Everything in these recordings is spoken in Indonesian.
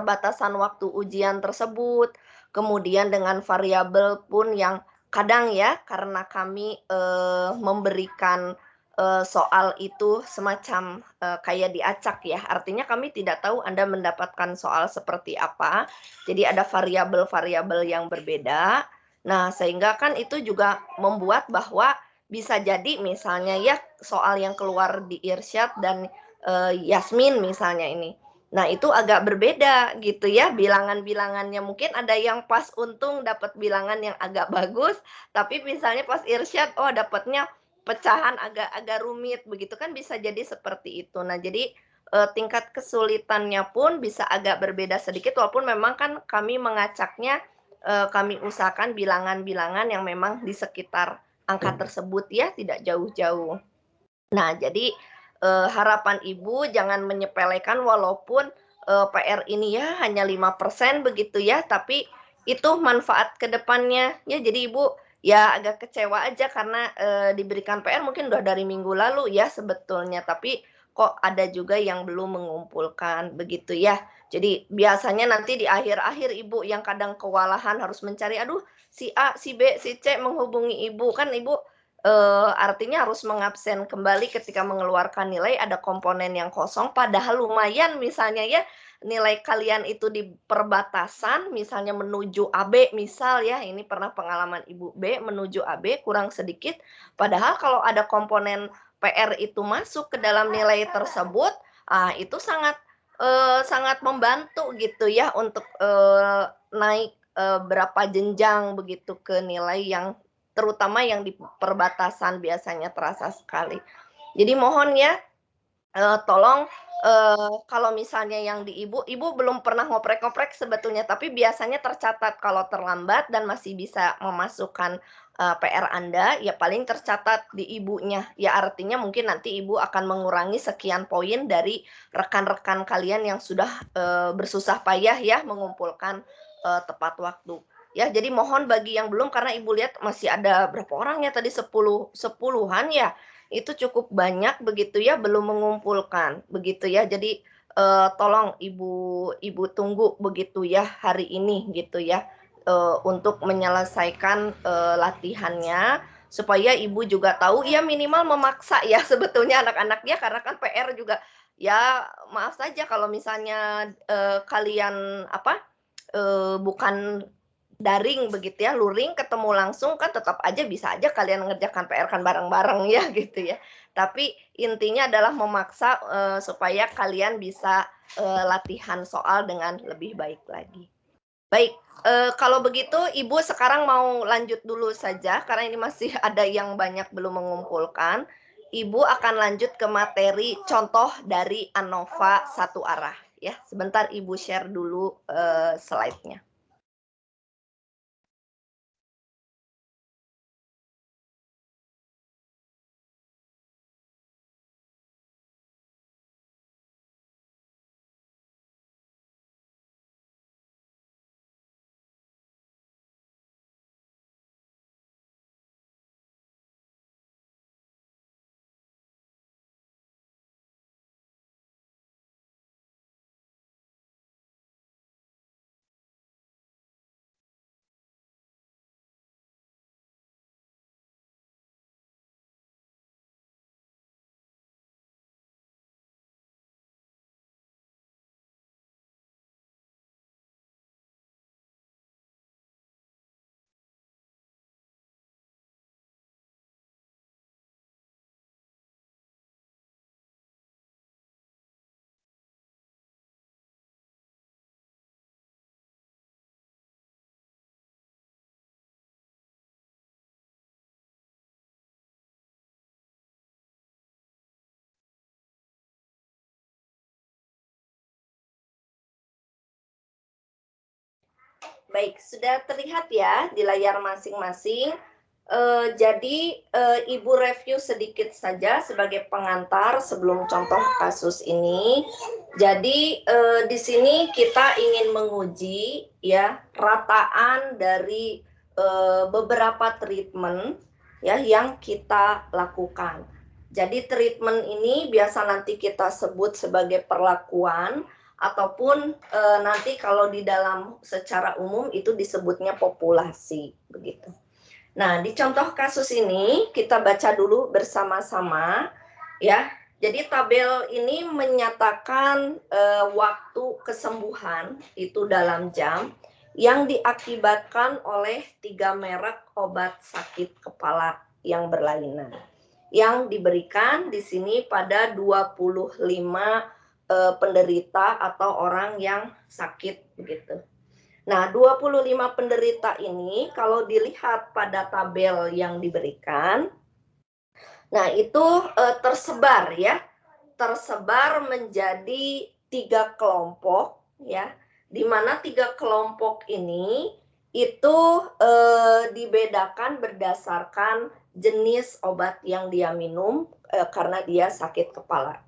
keterbatasan waktu ujian tersebut, kemudian dengan variabel pun yang kadang ya, karena kami, memberikan, soal itu semacam, kayak diacak ya, artinya kami tidak tahu Anda mendapatkan soal seperti apa, jadi ada variabel-variabel yang berbeda. Nah, sehingga kan itu juga membuat bahwa bisa jadi misalnya ya, soal yang keluar di irsyad dan, Yasmin misalnya ini. Nah, itu agak berbeda gitu ya bilangan-bilangannya. Mungkin ada yang pas untung dapat bilangan yang agak bagus, tapi misalnya pas irsyad, oh dapatnya pecahan agak rumit, begitu kan bisa jadi seperti itu. Nah, jadi, tingkat kesulitannya pun bisa agak berbeda sedikit walaupun memang kan kami mengacaknya, kami usahakan bilangan-bilangan yang memang di sekitar angka tersebut ya, tidak jauh-jauh. Nah, jadi, harapan Ibu jangan menyepelekan walaupun, PR ini ya hanya 5% begitu ya, tapi itu manfaat ke depannya. Ya, jadi Ibu ya agak kecewa aja karena, diberikan PR mungkin udah dari minggu lalu ya sebetulnya, tapi kok ada juga yang belum mengumpulkan, begitu ya. Jadi biasanya nanti di akhir-akhir Ibu yang kadang kewalahan harus mencari, "Aduh, si A, si B, si C menghubungi Ibu." Kan Ibu artinya harus mengabsen kembali ketika mengeluarkan nilai ada komponen yang kosong, padahal lumayan misalnya ya, nilai kalian itu di perbatasan, misalnya menuju AB misal ya, ini pernah pengalaman Ibu B, menuju AB kurang sedikit, padahal kalau ada komponen PR itu masuk ke dalam nilai tersebut, itu sangat, sangat membantu gitu ya untuk, naik, berapa jenjang begitu ke nilai yang terutama yang di perbatasan biasanya terasa sekali. Jadi mohon ya, tolong, kalau misalnya yang di Ibu belum pernah ngoprek-ngoprek sebetulnya, tapi biasanya tercatat kalau terlambat dan masih bisa memasukkan, PR Anda, ya paling tercatat di Ibunya. Ya artinya mungkin nanti Ibu akan mengurangi sekian poin dari rekan-rekan kalian yang sudah, bersusah payah ya mengumpulkan, tepat waktu. Ya, jadi mohon bagi yang belum karena Ibu lihat masih ada berapa orang ya tadi 10-an ya? Itu cukup banyak begitu ya, belum mengumpulkan, begitu ya. Jadi, tolong Ibu tunggu begitu ya hari ini gitu ya, untuk menyelesaikan, latihannya, supaya Ibu juga tahu ya minimal memaksa ya sebetulnya anak-anaknya karena kan PR juga ya maaf saja kalau misalnya, kalian apa, bukan daring begitu ya, luring ketemu langsung kan tetap aja bisa aja kalian mengerjakan PR kan bareng-bareng ya gitu ya. Tapi intinya adalah memaksa, supaya kalian bisa, latihan soal dengan lebih baik lagi. Baik, kalau begitu Ibu sekarang mau lanjut dulu saja karena ini masih ada yang banyak belum mengumpulkan. Ibu akan lanjut ke materi contoh dari ANOVA satu arah ya. Sebentar Ibu share dulu, slide-nya. Baik, sudah terlihat ya di layar masing-masing. Jadi, Ibu review sedikit saja sebagai pengantar sebelum contoh kasus ini. Jadi, di sini kita ingin menguji ya rataan dari, beberapa treatment ya yang kita lakukan. Jadi treatment ini biasa nanti kita sebut sebagai perlakuan ataupun nanti kalau di dalam secara umum itu disebutnya populasi begitu. Nah, di contoh kasus ini kita baca dulu bersama-sama ya. Jadi tabel ini menyatakan waktu kesembuhan itu dalam jam yang diakibatkan oleh 3 merek obat sakit kepala yang berlainan yang diberikan di sini pada 25 penderita atau orang yang sakit begitu. Nah, 25 penderita ini kalau dilihat pada tabel yang diberikan, nah itu tersebar ya, tersebar menjadi 3 kelompok ya, di mana 3 kelompok ini itu dibedakan berdasarkan jenis obat yang dia minum karena dia sakit kepala.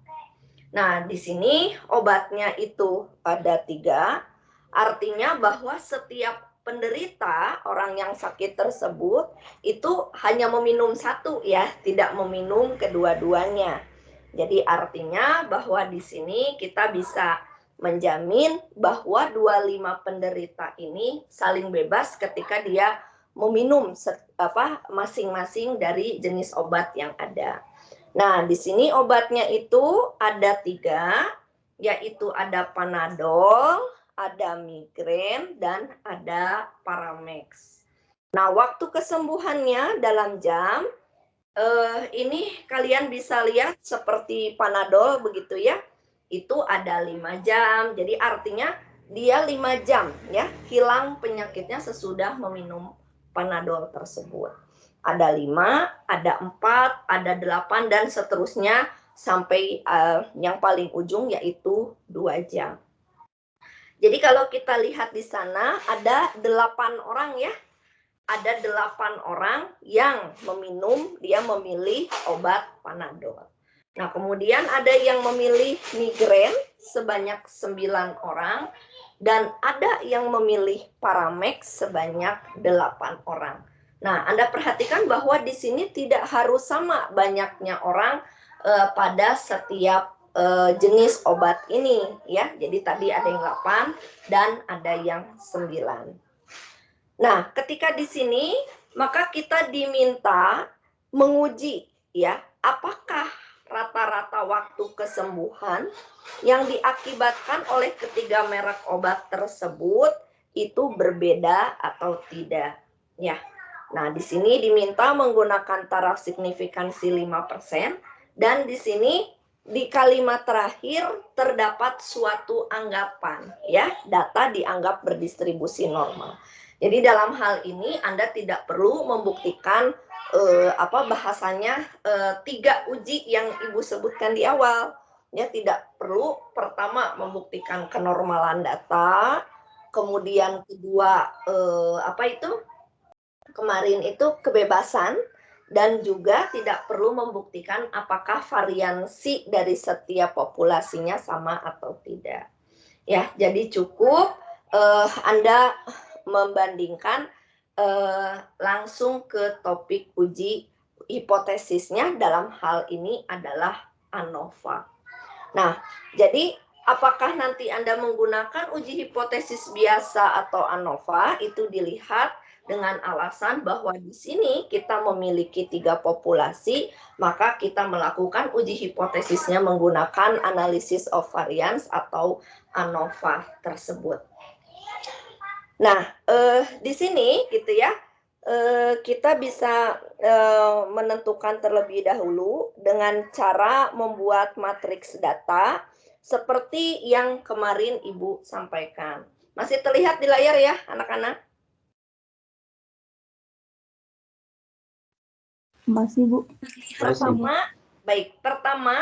Nah, di sini obatnya itu ada 3. Artinya bahwa setiap penderita orang yang sakit tersebut itu hanya meminum 1 ya, tidak meminum kedua-duanya. Jadi artinya bahwa di sini kita bisa menjamin bahwa 25 penderita ini saling bebas ketika dia meminum masing-masing dari jenis obat yang ada. Nah, di sini obatnya itu ada 3, yaitu ada Panadol, ada migrain, dan ada Paramex. Nah, waktu kesembuhannya dalam jam, ini kalian bisa lihat seperti Panadol begitu ya, itu ada 5 jam, jadi artinya dia 5 jam ya, hilang penyakitnya sesudah meminum Panadol tersebut. Ada 5, ada 4, ada 8, dan seterusnya sampai yang paling ujung yaitu 2 jam. Jadi kalau kita lihat di sana ada 8 orang ya, ada 8 orang yang meminum, dia memilih obat Panadol. Nah, kemudian ada yang memilih migrain sebanyak 9 orang, dan ada yang memilih Paramex sebanyak 8 orang. Nah, Anda perhatikan bahwa di sini tidak harus sama banyaknya orang pada setiap jenis obat ini ya. Jadi tadi ada yang 8 dan ada yang 9. Nah, ketika di sini maka kita diminta menguji ya, apakah rata-rata waktu kesembuhan yang diakibatkan oleh ketiga merek obat tersebut itu berbeda atau tidak ya. Nah, di sini diminta menggunakan taraf signifikansi 5%, dan di sini di kalimat terakhir terdapat suatu anggapan ya, data dianggap berdistribusi normal. Jadi dalam hal ini Anda tidak perlu membuktikan bahasanya 3 uji yang Ibu sebutkan di awal. Ya, tidak perlu pertama membuktikan kenormalan data, kemudian kedua kemarin itu kebebasan, dan juga tidak perlu membuktikan apakah variansi dari setiap populasinya sama atau tidak. Ya, jadi cukup Anda membandingkan langsung ke topik uji hipotesisnya, dalam hal ini adalah ANOVA. Nah, jadi apakah nanti Anda menggunakan uji hipotesis biasa atau ANOVA itu dilihat dengan alasan bahwa di sini kita memiliki 3 populasi, maka kita melakukan uji hipotesisnya menggunakan analysis of variance atau ANOVA tersebut. Nah, di sini gitu ya, kita bisa menentukan terlebih dahulu dengan cara membuat matriks data seperti yang kemarin Ibu sampaikan. Masih terlihat di layar ya, anak-anak? Masih, Bu. Pertama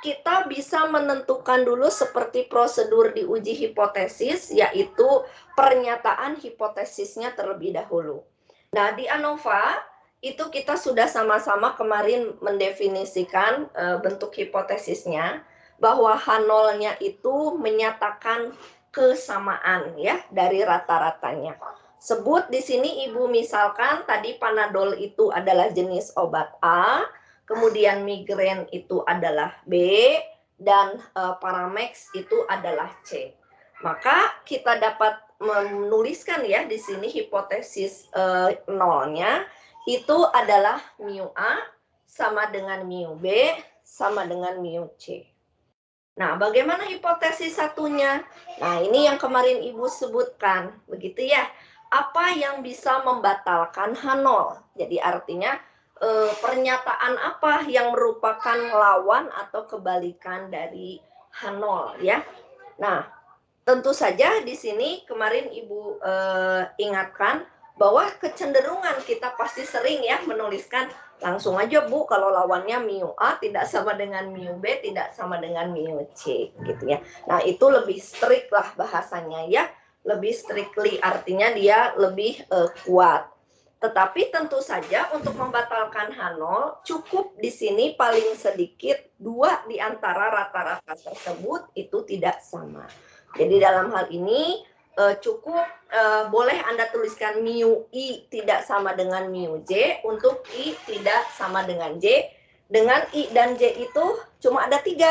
kita bisa menentukan dulu seperti prosedur di uji hipotesis, yaitu pernyataan hipotesisnya terlebih dahulu. Nah, di ANOVA itu kita sudah sama-sama kemarin mendefinisikan bentuk hipotesisnya, bahwa H0-nya itu menyatakan kesamaan ya dari rata-ratanya. Sebut di sini Ibu misalkan tadi Panadol itu adalah jenis obat A, kemudian migrain itu adalah B, dan Paramex itu adalah C. Maka kita dapat menuliskan ya di sini hipotesis nolnya itu adalah mu A sama dengan mu B sama dengan mu C. Nah, bagaimana hipotesis satunya? Nah, ini yang kemarin Ibu sebutkan, begitu ya. Apa yang bisa membatalkan H0? Jadi artinya pernyataan apa yang merupakan lawan atau kebalikan dari H0 ya. Nah, tentu saja di sini kemarin Ibu ingatkan bahwa kecenderungan kita pasti sering ya menuliskan langsung aja Bu, kalau lawannya mu A tidak sama dengan mu B, tidak sama dengan mu C gitu ya. Nah, itu lebih strict lah bahasanya ya, lebih strictly artinya dia lebih kuat. Tetapi tentu saja untuk membatalkan H0 cukup di sini paling sedikit 2 di antara rata-rata tersebut itu tidak sama. Jadi dalam hal ini cukup boleh Anda tuliskan mu I tidak sama dengan mu J untuk I tidak sama dengan J. Dengan I dan J itu cuma ada 3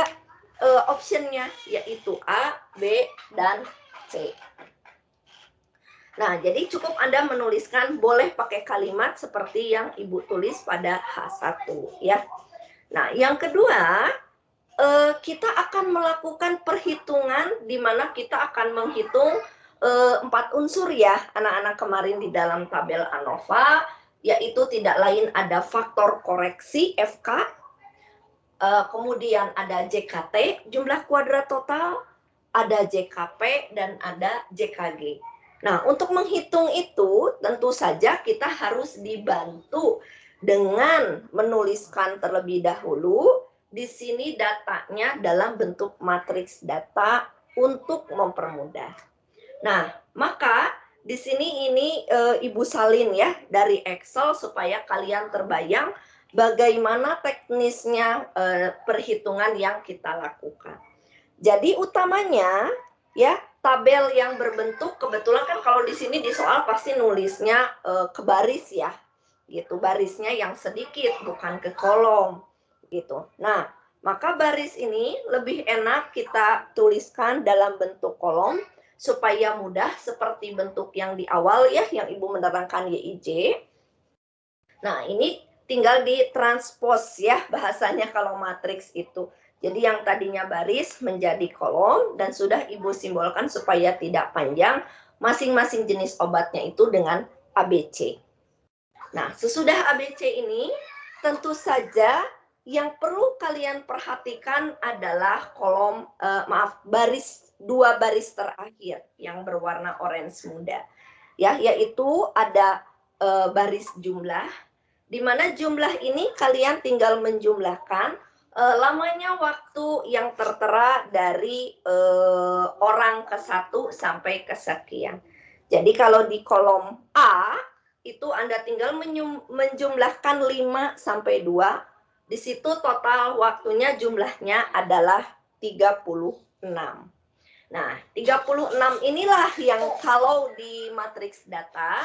optionnya, yaitu A, B, dan C. Nah, jadi cukup Anda menuliskan, boleh pakai kalimat seperti yang Ibu tulis pada H1 ya. Nah, yang kedua, kita akan melakukan perhitungan di mana kita akan menghitung 4 unsur ya, anak-anak kemarin di dalam tabel ANOVA, yaitu tidak lain ada faktor koreksi FK, kemudian ada JKT, jumlah kuadrat total, ada JKP, dan ada JKG. Nah, untuk menghitung itu tentu saja kita harus dibantu dengan menuliskan terlebih dahulu di sini datanya dalam bentuk matriks data untuk mempermudah. Nah, maka di sini ini Ibu salin ya dari Excel supaya kalian terbayang bagaimana teknisnya perhitungan yang kita lakukan. Jadi utamanya ya tabel yang berbentuk, kebetulan kan kalau di sini di soal pasti nulisnya ke baris ya, gitu, barisnya yang sedikit bukan ke kolom gitu. Nah, maka baris ini lebih enak kita tuliskan dalam bentuk kolom supaya mudah seperti bentuk yang di awal ya, yang Ibu menerangkan YIJ. Nah, ini tinggal ditranspos ya bahasanya kalau matriks itu. Jadi yang tadinya baris menjadi kolom dan sudah Ibu simbolkan supaya tidak panjang masing-masing jenis obatnya itu dengan ABC. Nah, sesudah ABC ini tentu saja yang perlu kalian perhatikan adalah kolom baris 2 baris terakhir yang berwarna orange muda. Ya, yaitu ada baris jumlah di mana jumlah ini kalian tinggal menjumlahkan lamanya waktu yang tertera dari orang ke 1 sampai ke sekian. Jadi kalau di kolom A itu Anda tinggal menjumlahkan 5 sampai 2. Di situ total waktunya jumlahnya adalah 36. Nah, 36 inilah yang kalau di matriks data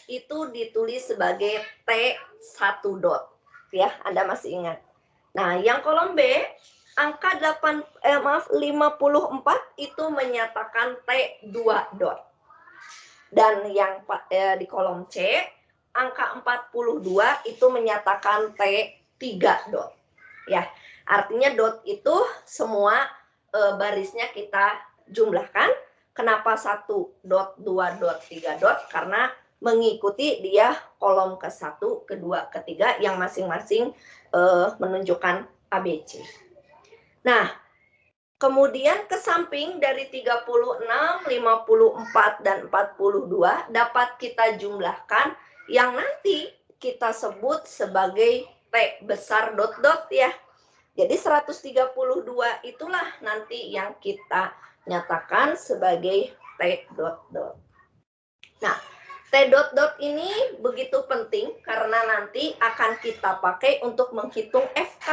itu ditulis sebagai T1 dot. Ya, Anda masih ingat. Nah, yang kolom B, angka 54 itu menyatakan T2 dot. Dan yang di kolom C, angka 42 itu menyatakan T3 dot. Ya, artinya dot itu semua barisnya kita jumlahkan. Kenapa 1 dot, 2 dot, 3 dot? Karena mengikuti dia kolom ke-1, ke-2, ke-3 yang masing-masing menunjukkan ABC. Nah, kemudian ke samping dari 36, 54, dan 42 dapat kita jumlahkan yang nanti kita sebut sebagai T besar dot-dot ya. Jadi 132 itulah nanti yang kita nyatakan sebagai T dot-dot. Nah, T dot-dot ini begitu penting karena nanti akan kita pakai untuk menghitung FK,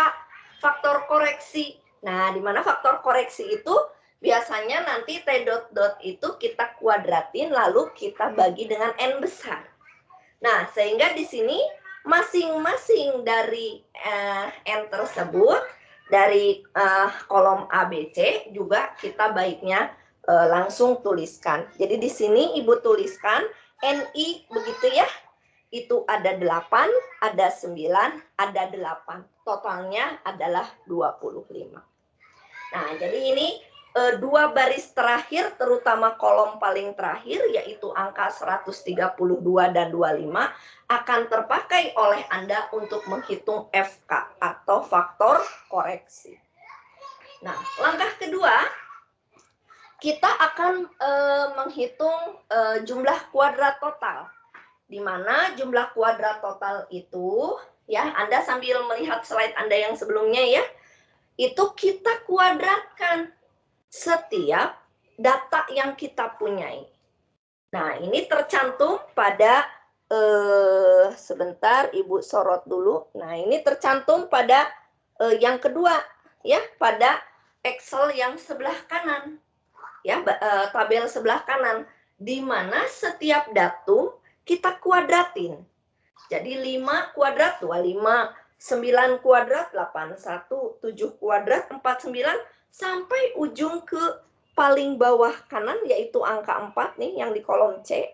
faktor koreksi. Nah, di mana faktor koreksi itu biasanya nanti T dot-dot itu kita kuadratin lalu kita bagi dengan N besar. Nah, sehingga di sini masing-masing dari N tersebut dari kolom ABC juga kita baiknya langsung tuliskan. Jadi di sini Ibu tuliskan NI begitu ya. Itu ada 8, ada 9, ada 8. Totalnya adalah 25. Nah, jadi ini dua baris terakhir, terutama kolom paling terakhir, yaitu angka 132 dan 25, akan terpakai oleh Anda untuk menghitung FK atau faktor koreksi. Nah, langkah kedua, kita akan menghitung jumlah kuadrat total. Di mana jumlah kuadrat total itu, ya, Anda sambil melihat slide Anda yang sebelumnya ya, itu kita kuadratkan setiap data yang kita punyai. Nah, ini tercantum pada sebentar Ibu sorot dulu. Nah, ini tercantum pada yang kedua ya, pada Excel yang sebelah kanan. Ya, tabel sebelah kanan di mana setiap datum kita kuadratin. Jadi 5 kuadrat 25, 9 kuadrat 81, 7 kuadrat 49 sampai ujung ke paling bawah kanan yaitu angka 4 nih yang di kolom C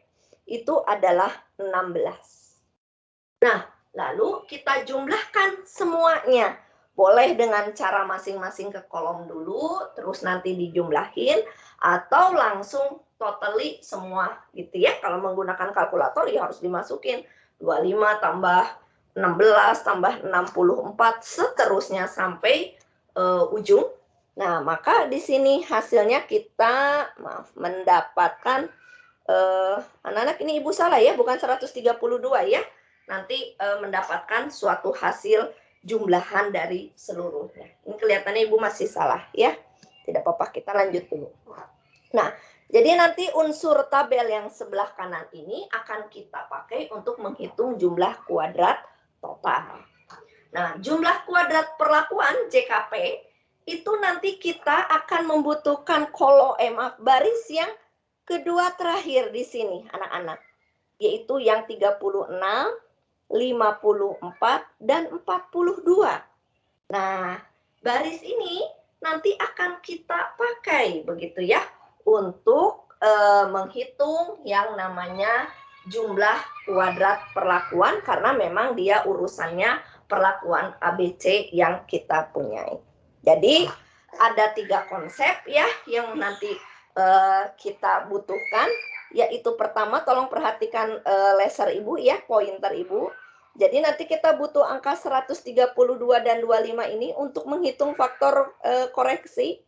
itu adalah 16. Nah, lalu kita jumlahkan semuanya. Boleh dengan cara masing-masing ke kolom dulu, terus nanti dijumlahin, atau langsung totally semua gitu ya. Kalau menggunakan kalkulator ya harus dimasukin 25 tambah 16 tambah 64 seterusnya sampai ujung. Nah, maka di sini hasilnya kita mendapatkan anak-anak ini Ibu salah ya, bukan 132 ya. Nanti mendapatkan suatu hasil jumlahan dari seluruhnya. Ini kelihatannya Ibu masih salah ya. Tidak apa-apa, kita lanjut dulu. Nah, jadi nanti unsur tabel yang sebelah kanan ini akan kita pakai untuk menghitung jumlah kuadrat total. Nah, jumlah kuadrat perlakuan JKP itu nanti kita akan membutuhkan baris yang kedua terakhir di sini, anak-anak. Yaitu yang 36, 54, dan 42. Nah, baris ini nanti akan kita pakai begitu ya untuk menghitung yang namanya jumlah kuadrat perlakuan karena memang dia urusannya perlakuan ABC yang kita punyai. Jadi ada 3 konsep ya yang nanti kita butuhkan, yaitu pertama tolong perhatikan laser Ibu ya, pointer Ibu. Jadi nanti kita butuh angka 132 dan 25 ini untuk menghitung faktor koreksi.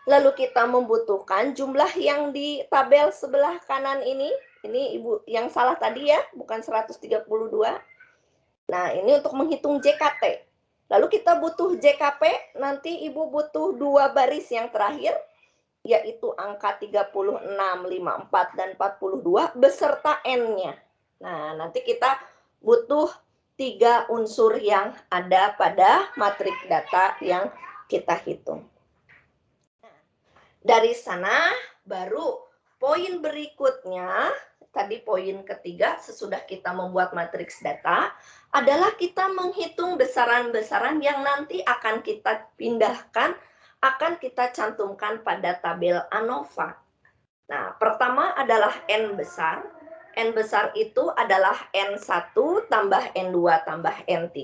Lalu kita membutuhkan jumlah yang di tabel sebelah kanan ini Ibu yang salah tadi ya, bukan 132. Nah, ini untuk menghitung JKT. Lalu kita butuh JKP, nanti Ibu butuh 2 baris yang terakhir, yaitu angka 36, 54, dan 42 beserta N-nya. Nah, nanti kita butuh 3 unsur yang ada pada matrik data yang kita hitung. Nah, dari sana baru poin berikutnya, tadi poin ketiga sesudah kita membuat matriks data, adalah kita menghitung besaran-besaran yang nanti akan kita pindahkan, akan kita cantumkan pada tabel ANOVA. Nah, pertama adalah N besar. N besar itu adalah N1 tambah N2 tambah N3,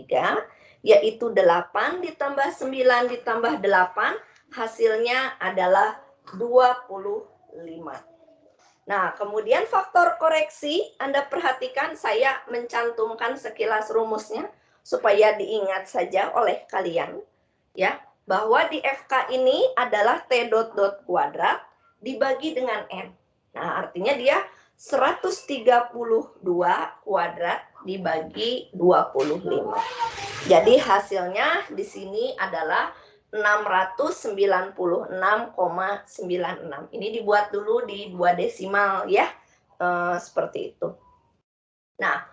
yaitu 8 ditambah 9 ditambah 8, hasilnya adalah 25. Nah, kemudian faktor koreksi, Anda perhatikan saya mencantumkan sekilas rumusnya supaya diingat saja oleh kalian, ya, bahwa di FK ini adalah T dot kuadrat dibagi dengan N. Nah, artinya dia 132 kuadrat dibagi 25. Jadi hasilnya di sini adalah 696,96. Ini dibuat dulu di 2 desimal ya, seperti itu. Nah,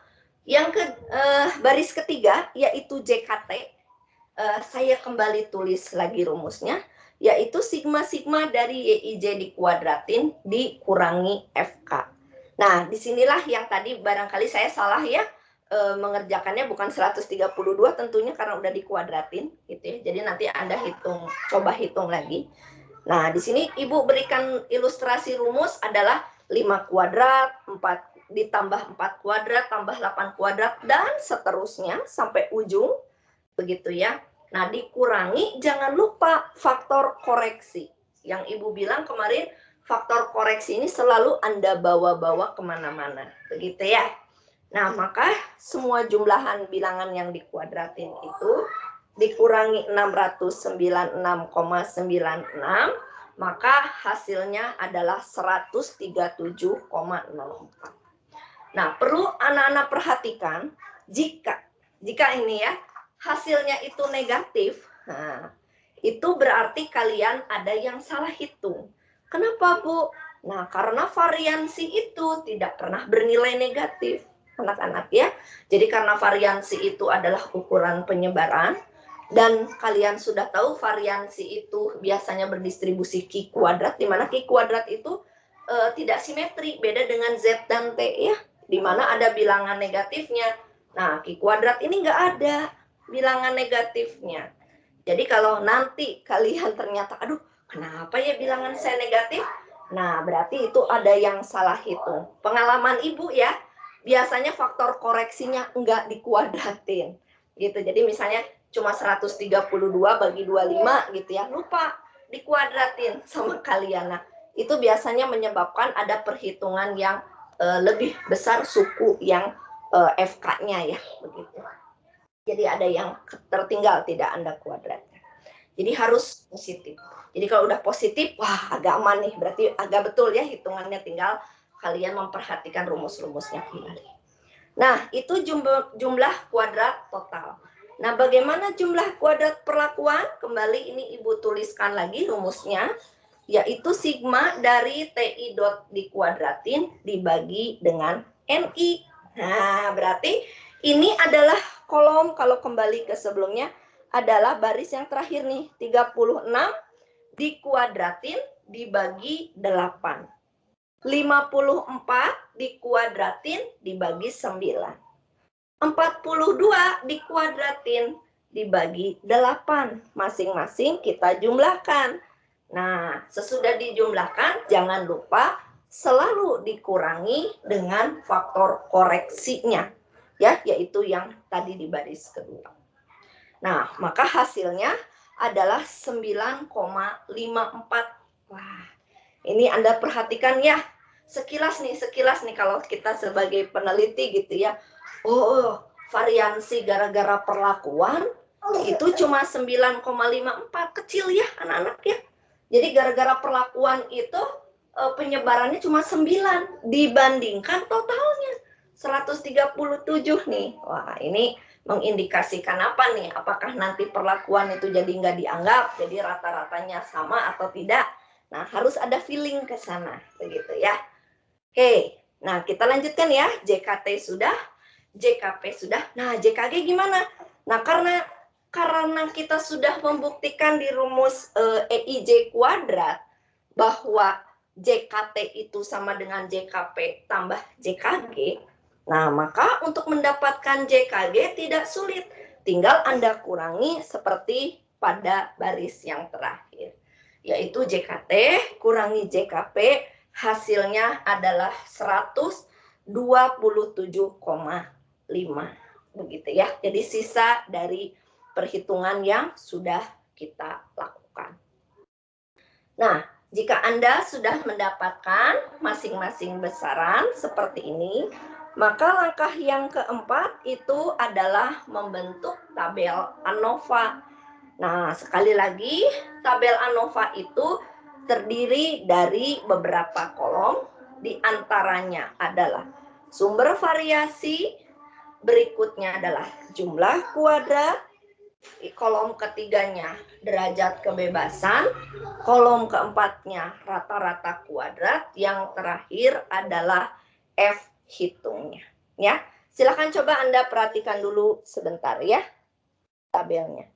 yang baris ketiga yaitu JKT. Saya kembali tulis lagi rumusnya, yaitu sigma-sigma dari YIJ dikuadratin dikurangi FK. Nah, disinilah yang tadi barangkali saya salah ya, mengerjakannya bukan 132 tentunya karena udah dikuadratin gitu ya. Jadi nanti Anda coba hitung lagi. Nah, di sini Ibu berikan ilustrasi rumus adalah 5 kuadrat, 4 ditambah 4 kuadrat, tambah 8 kuadrat, dan seterusnya sampai ujung, begitu ya. Nah, dikurangi, jangan lupa faktor koreksi. Yang Ibu bilang kemarin, faktor koreksi ini selalu Anda bawa-bawa kemana-mana, begitu ya. Nah, maka semua jumlahan bilangan yang dikuadratin itu dikurangi 696,96, maka hasilnya adalah 137,04. Nah, perlu anak-anak perhatikan, jika ini ya, hasilnya itu negatif, nah, itu berarti kalian ada yang salah hitung. Kenapa, Bu? Nah, karena variansi itu tidak pernah bernilai negatif, anak-anak ya. Jadi karena variansi itu adalah ukuran penyebaran, dan kalian sudah tahu variansi itu biasanya berdistribusi Q kuadrat, di mana Q kuadrat itu tidak simetri, beda dengan Z dan T ya, di mana ada bilangan negatifnya. Nah, Q kuadrat ini nggak ada bilangan negatifnya. Jadi kalau nanti kalian ternyata, aduh kenapa ya bilangan saya negatif? Nah, berarti itu ada yang salah hitung. Pengalaman Ibu ya, biasanya faktor koreksinya enggak dikuadratin. Gitu. Jadi misalnya cuma 132 bagi 25 gitu ya, lupa dikuadratin sama kalian. Nah, itu biasanya menyebabkan ada perhitungan yang lebih besar suku yang FK-nya ya, begitu. Jadi ada yang tertinggal tidak Anda kuadratnya. Jadi harus positif. Jadi kalau udah positif, wah agak aman nih, berarti agak betul ya hitungannya, tinggal kalian memperhatikan rumus-rumusnya kembali. Nah, itu jumlah kuadrat total. Nah, bagaimana jumlah kuadrat perlakuan? Kembali ini Ibu tuliskan lagi rumusnya, yaitu sigma dari TI dot dikuadratin dibagi dengan NI. Nah, berarti ini adalah kolom, kalau kembali ke sebelumnya, adalah baris yang terakhir nih, 36 dikuadratin dibagi 8. 54 dikuadratin dibagi 9. 42 dikuadratin dibagi 8. Masing-masing kita jumlahkan. Nah, sesudah dijumlahkan, jangan lupa selalu dikurangi dengan faktor koreksinya, ya, yaitu yang tadi di baris kedua. Nah, maka hasilnya adalah 9,54. Wah, ini Anda perhatikan ya. Sekilas nih kalau kita sebagai peneliti gitu ya. Oh, variansi gara-gara perlakuan itu cuma 9,54, kecil ya anak-anak ya. Jadi gara-gara perlakuan itu penyebarannya cuma 9 dibandingkan totalnya 137 nih. Wah, ini mengindikasikan apa nih? Apakah nanti perlakuan itu jadi nggak dianggap, jadi rata-ratanya sama atau tidak? Nah, harus ada feeling ke sana, begitu ya. Oke, nah kita lanjutkan ya. JKT sudah, JKP sudah. Nah, JKG gimana? Nah, karena kita sudah membuktikan di rumus EIJ kuadrat bahwa JKT itu sama dengan JKP tambah JKG. Nah, maka untuk mendapatkan JKG tidak sulit. Tinggal Anda kurangi seperti pada baris yang terakhir. Yaitu JKT kurangi JKP, hasilnya adalah 127,5. Begitu ya. Jadi sisa dari perhitungan yang sudah kita lakukan. Nah, jika Anda sudah mendapatkan masing-masing besaran seperti ini, maka langkah yang keempat itu adalah membentuk tabel ANOVA. Nah, sekali lagi, tabel ANOVA itu terdiri dari beberapa kolom, di antaranya adalah sumber variasi, berikutnya adalah jumlah kuadrat, kolom ketiganya derajat kebebasan, kolom keempatnya rata-rata kuadrat, yang terakhir adalah F hitungnya. Ya, silakan coba Anda perhatikan dulu sebentar ya tabelnya.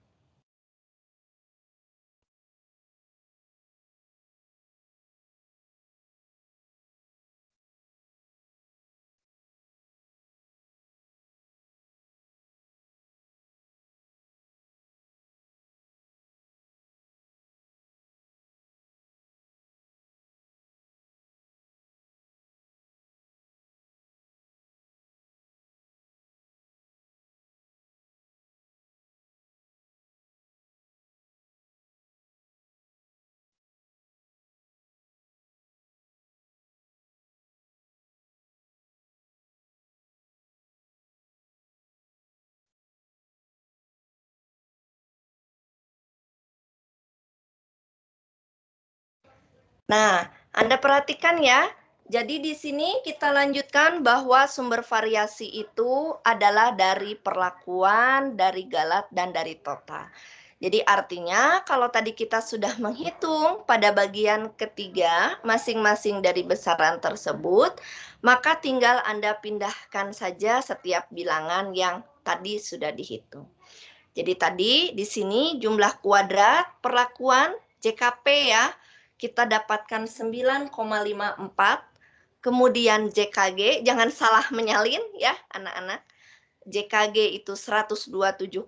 Nah, Anda perhatikan ya. Jadi di sini kita lanjutkan bahwa sumber variasi itu adalah dari perlakuan, dari galat, dan dari total. Jadi artinya kalau tadi kita sudah menghitung pada bagian ketiga masing-masing dari besaran tersebut, maka tinggal Anda pindahkan saja setiap bilangan yang tadi sudah dihitung. Jadi tadi di sini jumlah kuadrat perlakuan JKP ya, kita dapatkan 9,54. Kemudian JKG, jangan salah menyalin ya anak-anak. JKG itu 127,5,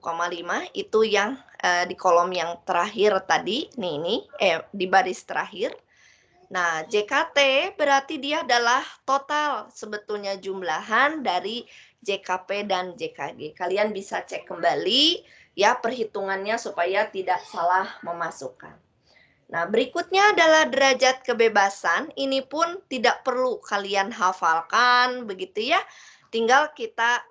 itu yang di kolom yang terakhir tadi, nih di baris terakhir. Nah, JKT berarti dia adalah total sebetulnya jumlahan dari JKP dan JKG. Kalian bisa cek kembali ya perhitungannya supaya tidak salah memasukkan. Nah, berikutnya adalah derajat kebebasan. Ini pun tidak perlu kalian hafalkan, begitu ya. Tinggal kita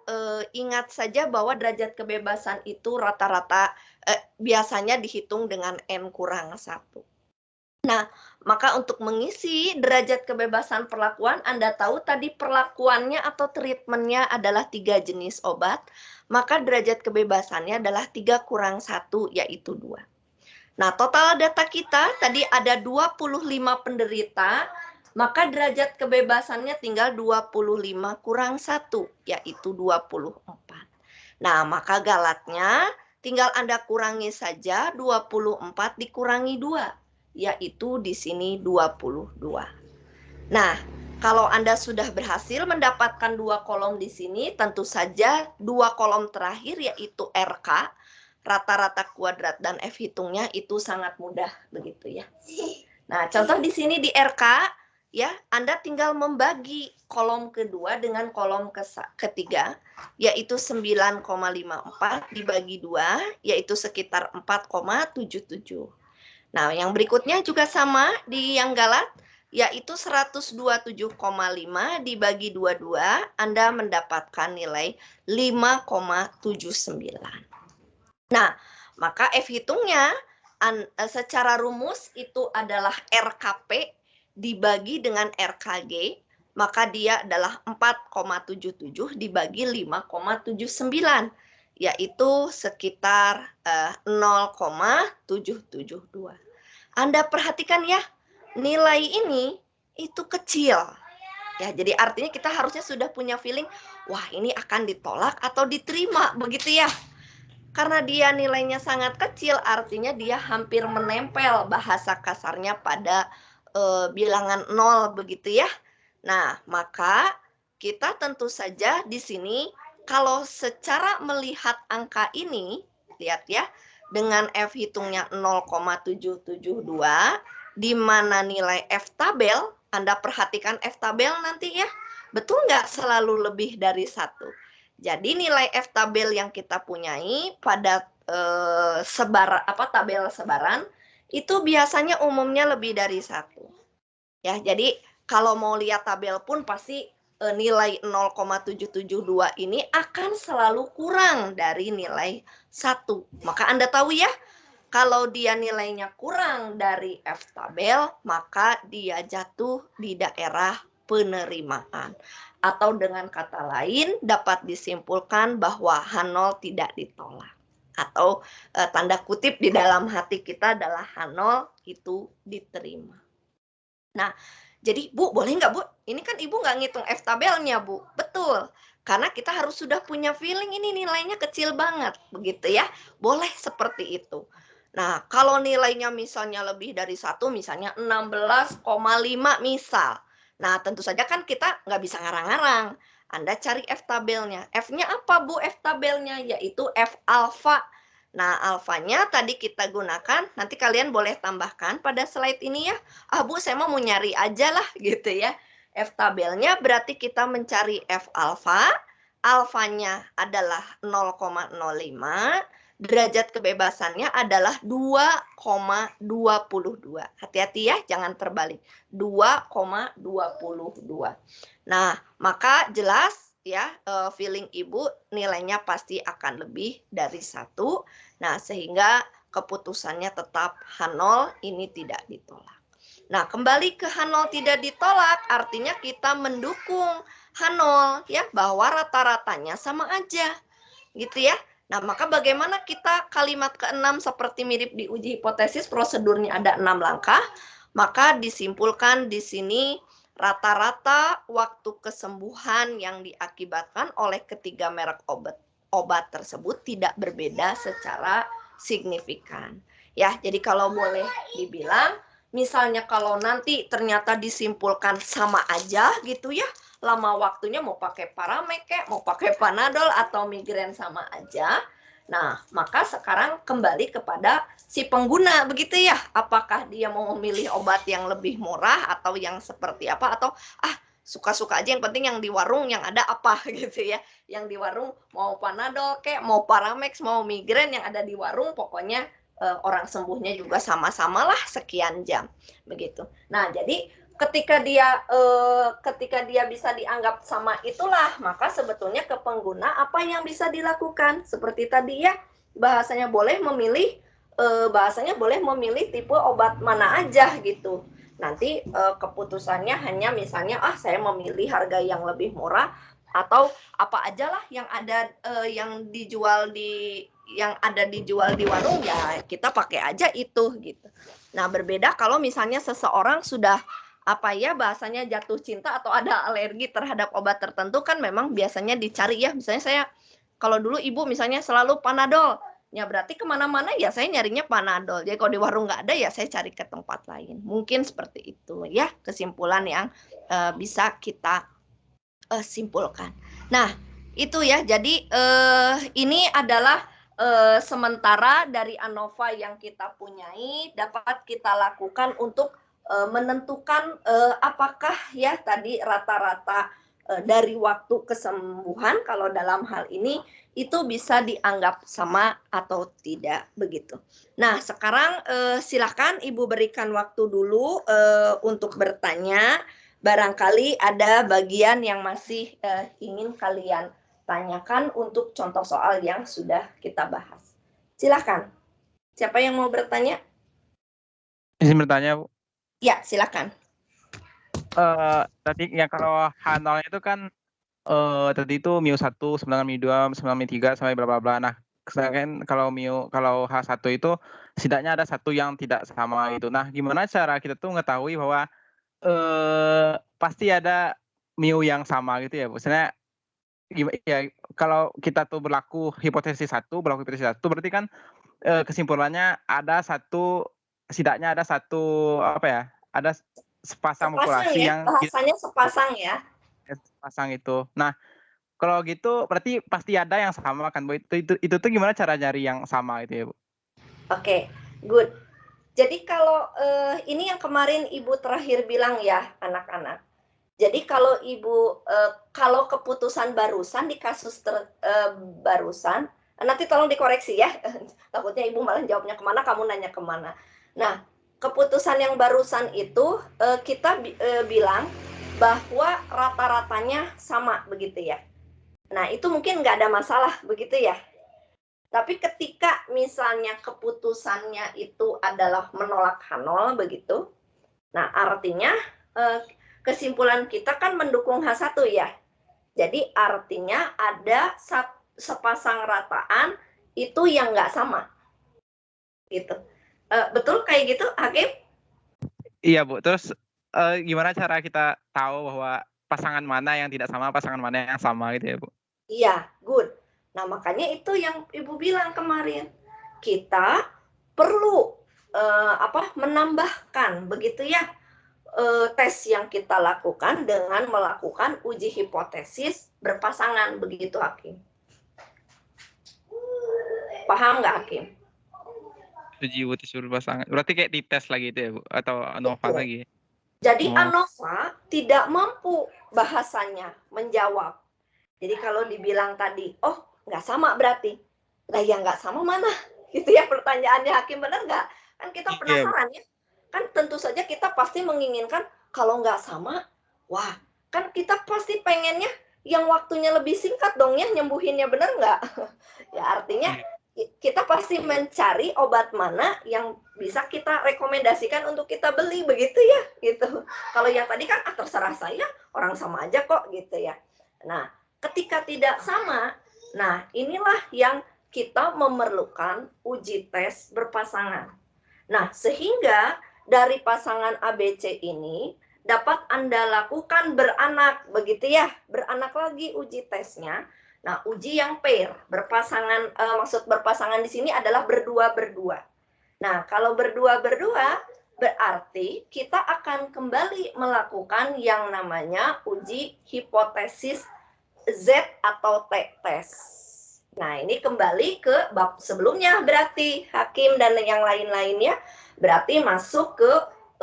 ingat saja bahwa derajat kebebasan itu rata-rata biasanya dihitung dengan N kurang 1. Nah, maka untuk mengisi derajat kebebasan perlakuan, Anda tahu tadi perlakuannya atau treatmentnya adalah 3 jenis obat, maka derajat kebebasannya adalah 3 kurang 1, yaitu 2. Nah, total data kita tadi ada 25 penderita, maka derajat kebebasannya tinggal 25 kurang 1, yaitu 24. Nah, maka galatnya tinggal Anda kurangi saja 24 dikurangi 2, yaitu di sini 22. Nah, kalau Anda sudah berhasil mendapatkan 2 kolom di sini, tentu saja 2 kolom terakhir yaitu RK, rata-rata kuadrat dan F hitungnya itu sangat mudah begitu ya. Nah, contoh di sini di RK ya, Anda tinggal membagi kolom kedua dengan kolom ketiga, yaitu 9,54 dibagi 2, yaitu sekitar 4,77. Nah, yang berikutnya juga sama di yang galat, yaitu 127,5 dibagi 22, Anda mendapatkan nilai 5,79. Nah, maka F hitungnya secara rumus itu adalah RKP dibagi dengan RKG, maka dia adalah 4,77 dibagi 5,79. Yaitu sekitar 0,772. Anda perhatikan ya, nilai ini itu kecil. Ya, jadi artinya kita harusnya sudah punya feeling, wah ini akan ditolak atau diterima, begitu ya. Karena dia nilainya sangat kecil, artinya dia hampir menempel bahasa kasarnya pada bilangan 0, begitu ya. Nah, maka kita tentu saja di sini kalau secara melihat angka ini, lihat ya, dengan F hitungnya 0,772, di mana nilai F tabel, Anda perhatikan F tabel nanti ya, betul nggak selalu lebih dari 1? Jadi nilai F tabel yang kita punyai pada tabel sebaran, itu biasanya umumnya lebih dari 1. Ya, jadi kalau mau lihat tabel pun pasti nilai 0,772 ini akan selalu kurang dari nilai 1. Maka Anda tahu ya, kalau dia nilainya kurang dari F tabel, maka dia jatuh di daerah penerimaan. Atau dengan kata lain, dapat disimpulkan bahwa H0 tidak ditolak. Atau tanda kutip di dalam hati kita adalah H0 itu diterima. Nah, jadi Bu, boleh nggak Bu? Ini kan Ibu nggak ngitung F tabelnya Bu. Betul, karena kita harus sudah punya feeling ini nilainya kecil banget, begitu ya. Boleh seperti itu. Nah, kalau nilainya misalnya lebih dari 1, misalnya 16,5 misal. Nah, tentu saja kan kita nggak bisa ngarang-ngarang. Anda cari F tabelnya. F-nya apa Bu F tabelnya? Yaitu F alfa. Nah, alfanya tadi kita gunakan, nanti kalian boleh tambahkan pada slide ini ya. Bu, saya mau nyari aja lah gitu ya. F tabelnya berarti kita mencari F alfa. Alfanya adalah 0,05. Derajat kebebasannya adalah 2,22. Hati-hati ya, jangan terbalik. 2,22. Nah, maka jelas ya, feeling Ibu nilainya pasti akan lebih dari 1. Nah, sehingga keputusannya tetap H0 ini tidak ditolak. Nah, kembali ke H0 tidak ditolak, artinya kita mendukung H0 ya, bahwa rata-ratanya sama aja. Gitu ya. Nah, maka bagaimana kita kalimat ke-6 seperti mirip di uji hipotesis, prosedurnya ada 6 langkah, maka disimpulkan di sini rata-rata waktu kesembuhan yang diakibatkan oleh ketiga merek obat tersebut tidak berbeda secara signifikan. Ya, jadi kalau boleh dibilang, misalnya kalau nanti ternyata disimpulkan sama aja gitu ya, lama waktunya mau pakai Paramek, mau pakai Panadol atau migrain sama aja. Nah, maka sekarang kembali kepada si pengguna begitu ya. Apakah dia mau memilih obat yang lebih murah atau yang seperti apa, atau suka-suka aja, yang penting yang di warung yang ada apa gitu ya. Yang di warung mau Panadol mau Paramex, mau migrain, yang ada di warung pokoknya orang sembuhnya juga sama-sama lah sekian jam begitu. Nah, jadi ketika dia bisa dianggap sama itulah, maka sebetulnya ke pengguna apa yang bisa dilakukan seperti tadi ya, bahasanya boleh memilih tipe obat mana aja gitu. Nanti keputusannya hanya misalnya saya memilih harga yang lebih murah atau apa aja lah yang ada yang dijual di warung, ya kita pakai aja itu gitu. Nah, berbeda kalau misalnya seseorang sudah bahasanya jatuh cinta atau ada alergi terhadap obat tertentu, kan memang biasanya dicari ya, misalnya saya kalau dulu ibu misalnya selalu Panadol, ya berarti kemana-mana ya saya nyarinya Panadol. Jadi kalau di warung nggak ada ya saya cari ke tempat lain. Mungkin seperti itu ya kesimpulan yang bisa kita simpulkan. Nah, itu ya. Jadi ini adalah sementara dari ANOVA yang kita punyai dapat kita lakukan untuk menentukan apakah ya tadi rata-rata dari waktu kesembuhan kalau dalam hal ini itu bisa dianggap sama atau tidak begitu. Nah, sekarang silakan Ibu berikan waktu dulu untuk bertanya. Barangkali ada bagian yang masih ingin kalian tanyakan untuk contoh soal yang sudah kita bahas. Silakan. Siapa yang mau bertanya? Izin bertanya, Bu. Ya, silakan. Tadi yang kalau H0 itu kan tadi itu μ1 sama dengan μ2 sama μ3 sampai bla bla bla. Nah, sedangkan kalau H1 itu setidaknya ada satu yang tidak sama itu. Nah, gimana cara kita tuh mengetahui bahwa pasti ada mu yang sama gitu ya, Bu? Misalnya ya kalau kita tuh berlaku hipotesis satu berarti kan kesimpulannya setidaknya ada satu ada sepasang populasi ya, yang bahasanya sepasang ya. sepasang itu. Nah, kalau gitu berarti pasti ada yang sama kan, Bu? Itu tuh gimana cara nyari yang sama itu ya, Bu? Oke, good. Jadi kalau ini yang kemarin Ibu terakhir bilang ya, anak-anak. Jadi kalau Ibu kalau keputusan barusan di kasus barusan, nanti tolong dikoreksi ya. Takutnya Ibu malah jawabnya kemana, kamu nanya kemana. Nah, keputusan yang barusan itu kita bilang bahwa rata-ratanya sama begitu ya. Nah, itu mungkin nggak ada masalah begitu ya. Tapi ketika misalnya keputusannya itu adalah menolak H0 begitu, nah artinya kesimpulan kita kan mendukung H1 ya. Jadi artinya ada sepasang rataan itu yang nggak sama. Gitu. Betul kayak gitu, Hakim? Iya, Bu. Terus gimana cara kita tahu bahwa pasangan mana yang tidak sama, pasangan mana yang sama gitu ya, Bu? Iya, good. Nah, makanya itu yang Ibu bilang kemarin. Kita perlu menambahkan begitu ya tes yang kita lakukan dengan melakukan uji hipotesis berpasangan begitu, Hakim. Paham nggak, Hakim? Uji hipotesis berpasangan. Berarti kayak dites lagi itu ya, Bu? Atau ANOVA lagi? Jadi ANOVA tidak mampu bahasanya menjawab. Jadi kalau dibilang tadi, oh nggak sama berarti. Lah yang nggak sama mana? Gitu ya pertanyaannya, Hakim, benar nggak? Kan kita penasaran ya. Kan tentu saja kita pasti menginginkan kalau nggak sama, wah kan kita pasti pengennya yang waktunya lebih singkat dong ya nyembuhinnya, benar nggak? Ya artinya kita pasti mencari obat mana yang bisa kita rekomendasikan untuk kita beli, begitu ya, gitu. Kalau yang tadi kan terserah saya, orang sama aja kok, gitu ya. Nah, ketika tidak sama, nah inilah yang kita memerlukan uji tes berpasangan. Nah, sehingga dari pasangan ABC ini dapat Anda lakukan beranak, begitu ya, beranak lagi uji tesnya. Nah, uji yang pair, berpasangan, maksud berpasangan di sini adalah berdua-berdua. Nah, kalau berdua-berdua, berarti kita akan kembali melakukan yang namanya uji hipotesis Z atau T-test. Nah, ini kembali ke bab sebelumnya berarti, Hakim dan yang lain-lainnya, berarti masuk ke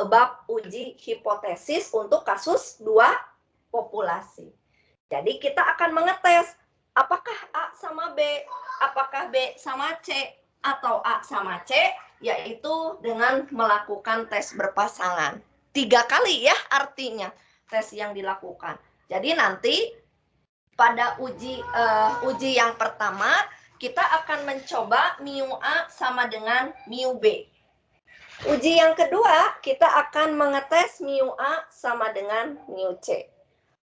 bab uji hipotesis untuk kasus 2 populasi. Jadi kita akan mengetes apakah A sama B, apakah B sama C, atau A sama C, yaitu dengan melakukan tes berpasangan. 3 kali ya artinya tes yang dilakukan. Jadi nanti pada uji yang pertama, kita akan mencoba mu A sama dengan mu B. Uji yang kedua, kita akan mengetes mu A sama dengan mu C.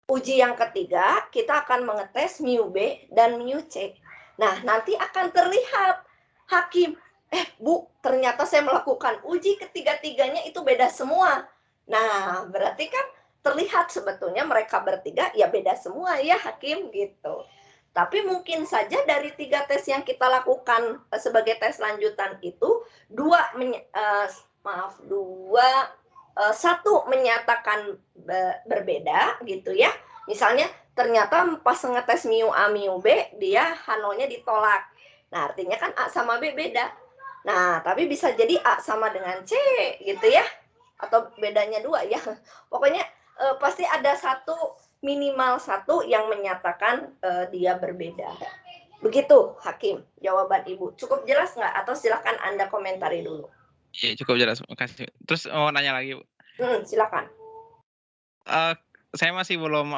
Uji yang ketiga, kita akan mengetes mu B dan mu C. Nah, nanti akan terlihat, Hakim, Bu, ternyata saya melakukan uji ketiga-tiganya itu beda semua. Nah, berarti kan terlihat sebetulnya mereka bertiga ya beda semua ya, Hakim, gitu. Tapi mungkin saja dari 3 tes yang kita lakukan sebagai tes lanjutan itu, satu menyatakan berbeda gitu ya. Misalnya ternyata pas ngetes mu A mu B dia H0-nya ditolak. Nah, artinya kan A sama B beda. Nah, tapi bisa jadi A sama dengan C gitu ya. Atau bedanya 2 ya. Pokoknya pasti ada minimal satu yang menyatakan dia berbeda. Begitu, Hakim, jawaban Ibu. Cukup jelas nggak? Atau silakan Anda komentari dulu. Iya, cukup jelas, makasih. Terus mau nanya lagi, Bu. Silakan. Saya masih belum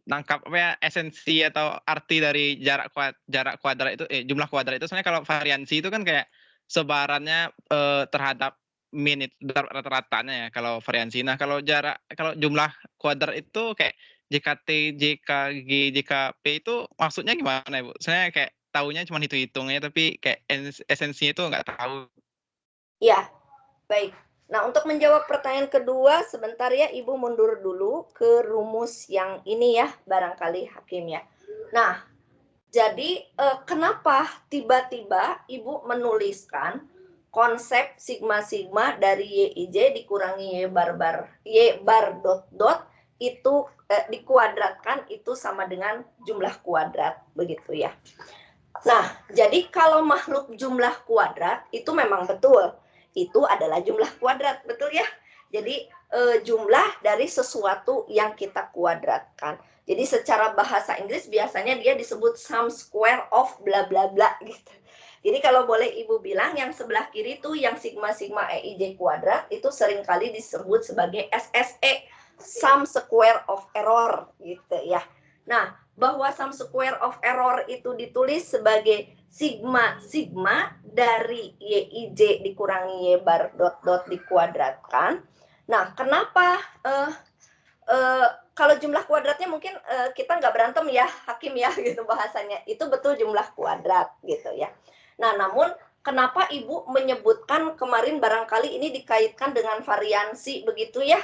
nangkap esensi atau arti dari jarak kuadrat itu, jumlah kuadrat itu. Sebenarnya kalau variansi itu kan kayak sebarannya terhadap min itu rata-ratanya ya kalau variansi. Nah, kalau jumlah kuadrat itu kayak JKT, JKG, JKP itu maksudnya gimana, Bu? Saya kayak tahunya cuma hitung-hitungnya, tapi kayak esensinya itu nggak tahu. Ya, baik. Nah, untuk menjawab pertanyaan kedua, sebentar ya, Ibu mundur dulu ke rumus yang ini ya, barangkali Hakim ya. Nah, jadi kenapa tiba-tiba Ibu menuliskan konsep sigma-sigma dari YIJ dikurangi Y bar dot itu dikuadratkan itu sama dengan jumlah kuadrat, begitu ya. Nah, jadi kalau makhluk jumlah kuadrat itu memang betul, itu adalah jumlah kuadrat, betul ya? Jadi jumlah dari sesuatu yang kita kuadratkan. Jadi secara bahasa Inggris biasanya dia disebut sum square of bla bla bla gitu. Jadi kalau boleh Ibu bilang yang sebelah kiri itu yang sigma-sigma EIJ kuadrat itu seringkali disebut sebagai SSE, sum square of error gitu ya. Nah, bahwa sum square of error itu ditulis sebagai sigma dari YIJ dikurangi Y bar dot dikuadratkan. Nah, kenapa kalau jumlah kuadratnya mungkin kita nggak berantem ya, Hakim ya, gitu bahasanya. Itu betul jumlah kuadrat gitu ya. Nah, namun kenapa Ibu menyebutkan kemarin barangkali ini dikaitkan dengan variansi begitu ya,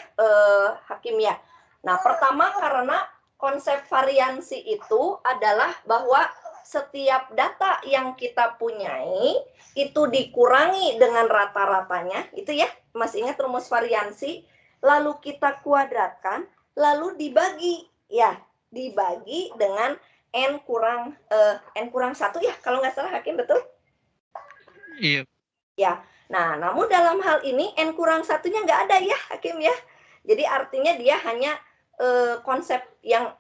Hakim ya. Nah, pertama karena konsep variansi itu adalah bahwa setiap data yang kita punyai itu dikurangi dengan rata-ratanya, itu ya, masih ingat rumus variansi, lalu kita kuadratkan, lalu dibagi, ya, dibagi dengan N kurang 1 ya, kalau nggak salah Hakim, betul? Iya. Ya, nah namun dalam hal ini N kurang 1-nya nggak ada ya, Hakim ya. Jadi artinya dia hanya konsep yang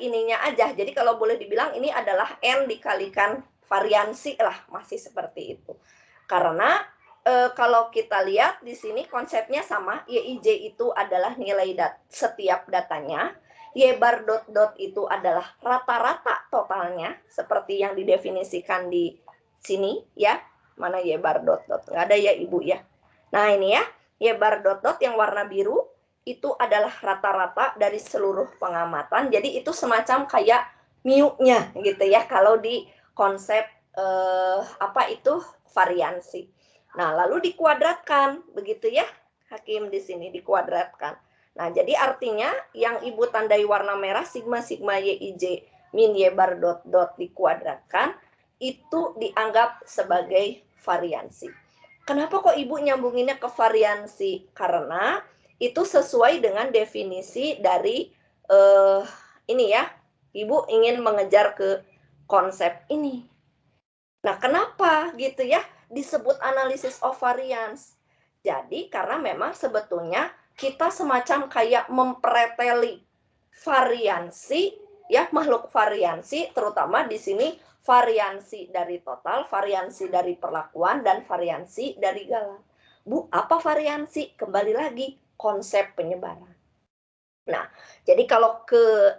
ininya aja. Jadi kalau boleh dibilang ini adalah N dikalikan variansi lah, masih seperti itu. Karena kalau kita lihat di sini konsepnya sama, YIJ itu adalah nilai setiap datanya, Y bar dot itu adalah rata-rata totalnya, seperti yang didefinisikan di sini ya. Mana Y bar dot? Nggak ada ya Ibu ya. Nah ini ya, Y bar dot yang warna biru itu adalah rata-rata dari seluruh pengamatan. Jadi itu semacam kayak mu-nya gitu ya kalau di konsep apa itu variansi. Nah, lalu dikuadratkan begitu ya, Hakim di sini dikuadratkan. Nah, jadi artinya yang Ibu tandai warna merah sigma sigma YIJ min Y bar dot dikuadratkan itu dianggap sebagai variansi. Kenapa kok Ibu nyambunginnya ke variansi? Karena itu sesuai dengan definisi dari ini ya, Ibu ingin mengejar ke konsep ini. Nah, kenapa gitu ya disebut analisis of variance? Jadi karena memang sebetulnya kita semacam kayak mempreteli variansi ya, makhluk variansi, terutama di sini variansi dari total, variansi dari perlakuan, dan variansi dari galang. Bu, apa variansi? Kembali lagi konsep penyebaran. Nah, jadi kalau ke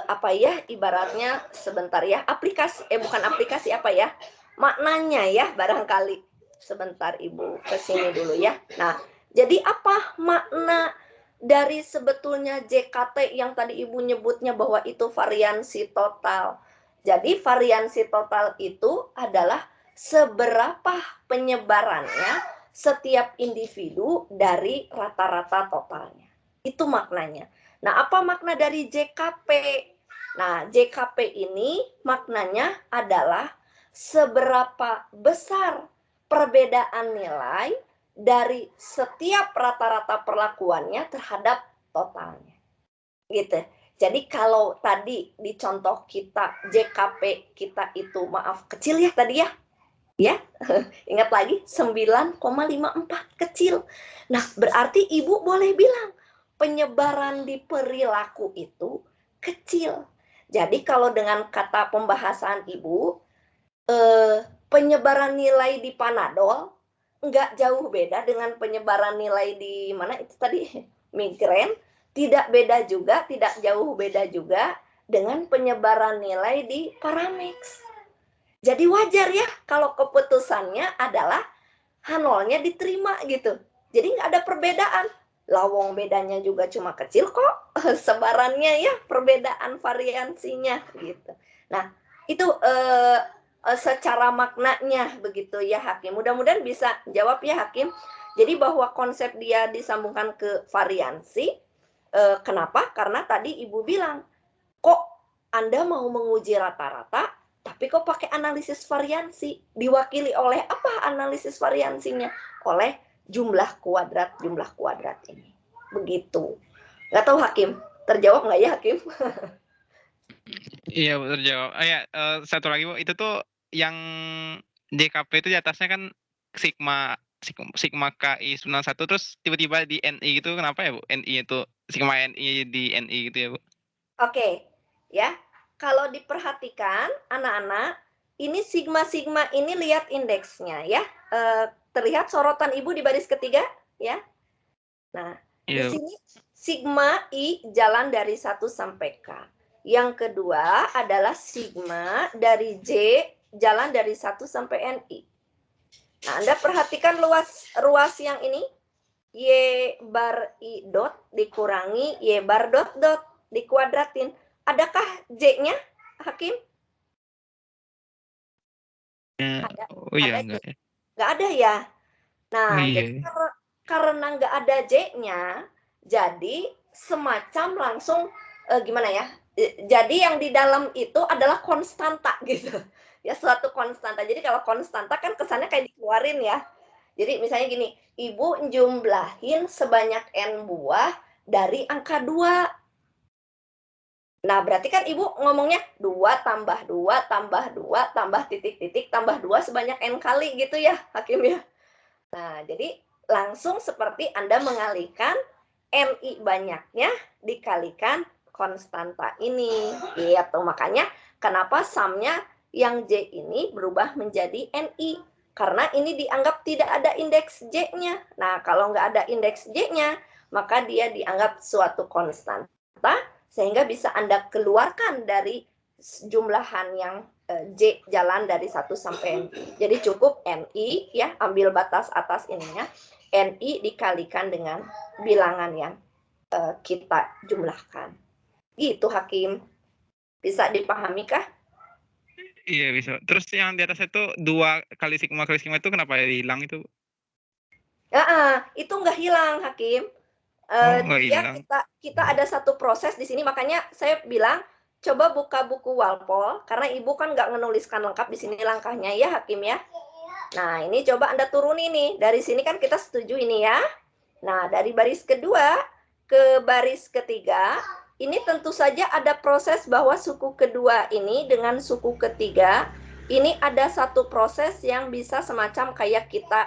apa ya, ibaratnya sebentar ya, aplikasi bukan aplikasi apa ya, maknanya ya barangkali. Sebentar Ibu ke sini dulu ya. Nah, jadi apa makna dari sebetulnya JKT yang tadi Ibu nyebutnya bahwa itu variansi total. Jadi variansi total itu adalah seberapa penyebarannya setiap individu dari rata-rata totalnya. Itu maknanya. Nah, apa makna dari JKP? Nah, JKP ini maknanya adalah seberapa besar perbedaan nilai dari setiap rata-rata perlakuannya terhadap totalnya. Gitu. Jadi kalau tadi di contoh kita JKP kita itu maaf kecil ya tadi ya. Ya, ingat lagi 9,54 kecil. Nah, berarti Ibu boleh bilang penyebaran di perilaku itu kecil. Jadi kalau dengan kata pembahasan Ibu, penyebaran nilai di Panadol nggak jauh beda dengan penyebaran nilai di mana itu tadi migrain, tidak beda juga, tidak jauh beda juga dengan penyebaran nilai di Paramex. Jadi wajar ya kalau keputusannya adalah H0-nya diterima gitu. Jadi nggak ada perbedaan. Lawong bedanya juga cuma kecil kok. Sebarannya ya, perbedaan variansinya gitu. Nah, itu secara maknanya begitu ya Hakim. Mudah-mudahan bisa jawab ya Hakim. Jadi bahwa konsep dia disambungkan ke variansi. Kenapa? Karena tadi Ibu bilang, kok Anda mau menguji rata-rata, tapi kok pakai analisis variansi? Diwakili oleh apa analisis variansinya? Oleh jumlah kuadrat ini. Begitu. Nggak tahu Hakim, terjawab nggak ya Hakim? Iya, terjawab. Satu lagi Bu, itu tuh yang JKP itu di atasnya kan sigma KI 91 terus tiba-tiba di NI gitu, kenapa ya Bu? NI itu sigma NI di NI gitu ya Bu? Oke, ya. Kalau diperhatikan anak-anak, ini sigma ini lihat indeksnya ya. Terlihat sorotan Ibu di baris ketiga ya. Nah, di sini sigma I jalan dari 1 sampai K. Yang kedua adalah sigma dari J jalan dari 1 sampai NI. Nah, Anda perhatikan ruas yang ini. Y bar I dot dikurangi Y bar dot dikuadratin. Adakah J-nya, Hakim? Ada. Oh iya, enggak ya. Nggak ada ya. Nah, jadi karena nggak ada J-nya, jadi semacam langsung gimana ya? Jadi yang di dalam itu adalah konstanta gitu. Ya, suatu konstanta. Jadi kalau konstanta kan kesannya kayak dikeluarin ya. Jadi misalnya gini, Ibu jumlahin sebanyak N buah dari angka 2. Nah, berarti kan Ibu ngomongnya 2 tambah 2 tambah 2 tambah titik-titik tambah 2 sebanyak N kali gitu ya, Hakim ya. Nah, jadi langsung seperti Anda mengalihkan NI banyaknya dikalikan konstanta ini. Gitu. Makanya kenapa sumnya yang J ini berubah menjadi NI. Karena ini dianggap tidak ada indeks J-nya. Nah, kalau nggak ada indeks J-nya, maka dia dianggap suatu konstanta sehingga bisa Anda keluarkan dari jumlahan yang J jalan dari 1 sampai N. Jadi cukup NI ya, ambil batas atas ininya, NI dikalikan dengan bilangan yang kita jumlahkan. Gitu Hakim. Bisa dipahami kah? Iya bisa. Terus yang di atas itu 2 kali sigma itu kenapa hilang itu? Itu nggak hilang Hakim. Nggak Dia hilang. kita ada satu proses di sini, makanya saya bilang coba buka buku Walpole, karena Ibu kan nggak menuliskan lengkap di sini langkahnya ya Hakim ya. Nah ini coba Anda turuni nih, dari sini kan kita setuju ini ya. Nah dari baris kedua ke baris ketiga, ini tentu saja ada proses bahwa suku kedua ini dengan suku ketiga, ini ada satu proses yang bisa semacam kayak kita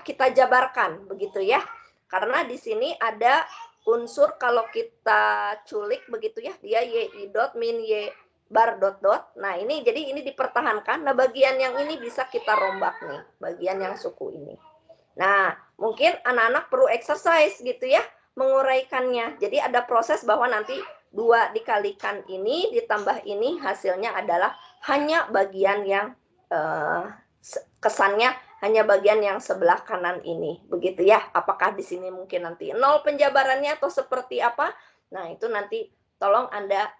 kita jabarkan begitu ya. Karena di sini ada unsur kalau kita culik begitu ya, dia y dot min y bar dot dot. Nah, ini jadi ini dipertahankan. Nah, bagian yang ini bisa kita rombak nih, bagian yang suku ini. Nah, mungkin anak-anak perlu exercise gitu ya, menguraikannya. Jadi ada proses bahwa nanti 2 dikalikan ini ditambah ini hasilnya adalah hanya bagian yang kesannya hanya bagian yang sebelah kanan ini. Begitu ya. Apakah di sini mungkin nanti 0 penjabarannya atau seperti apa? Nah, itu nanti tolong Anda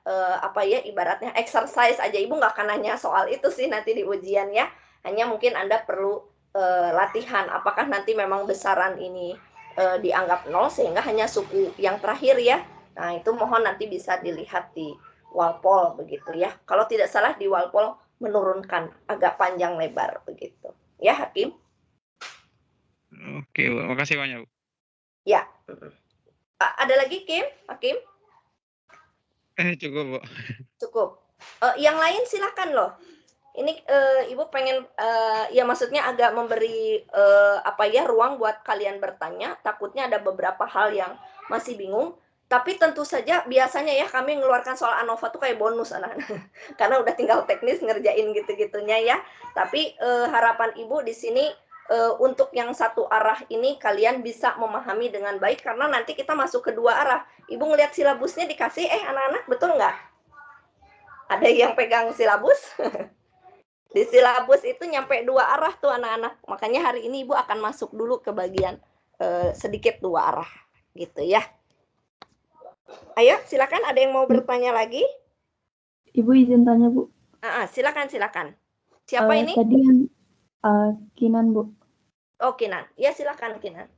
ibaratnya exercise aja. Ibu nggak akan nanya soal itu sih nanti di ujian ya. Hanya mungkin Anda perlu latihan apakah nanti memang besaran ini dianggap 0 sehingga hanya suku yang terakhir ya. Nah, itu mohon nanti bisa dilihat di Walpole begitu ya. Kalau tidak salah di Walpole menurunkan agak panjang lebar begitu. Ya, Hakim? Oke, Bu. Makasih banyak, Bu. Ya. Ada lagi, Kim? Hakim? Cukup, Bu. Cukup. Yang lain silakan loh. Ini Ibu pengen ya maksudnya agak memberi ruang buat kalian bertanya. Takutnya ada beberapa hal yang masih bingung. Tapi tentu saja biasanya ya kami mengeluarkan soal ANOVA tuh kayak bonus anak-anak. Karena udah tinggal teknis ngerjain gitu-gitunya ya. Tapi harapan Ibu di sini untuk yang satu arah ini kalian bisa memahami dengan baik karena nanti kita masuk ke 2 arah. Ibu ngelihat silabusnya dikasih anak-anak betul nggak? Ada yang pegang silabus? Di silabus itu nyampe 2 arah tuh anak-anak. Makanya hari ini Ibu akan masuk dulu ke bagian sedikit 2 arah gitu ya. Ayo, silakan ada yang mau bertanya lagi? Ibu izin tanya, Bu. Silakan. Siapa ini? Tadi yang Kinan, Bu. Oh, Kinan. Ya, silakan Kinan.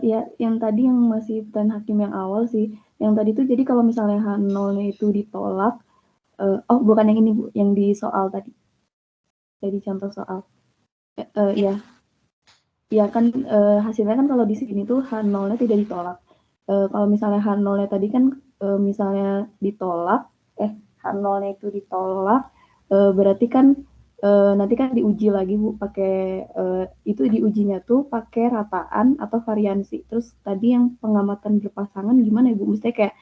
Ya, yang tadi yang masih pertanyaan Hakim yang awal sih. Yang tadi tuh jadi kalau misalnya H0-nya itu ditolak, bukan yang ini, Bu, yang di soal tadi. Jadi contoh soal. Ya. Ya kan hasilnya kan kalau di sini tuh H0-nya tidak ditolak. Kalau misalnya H0-nya tadi kan misalnya ditolak, H0-nya itu ditolak, berarti kan nanti kan diuji lagi Bu pakai itu diujinya tuh pakai rataan atau variansi. Terus tadi yang pengamatan berpasangan gimana Ibu? Mestinya kayak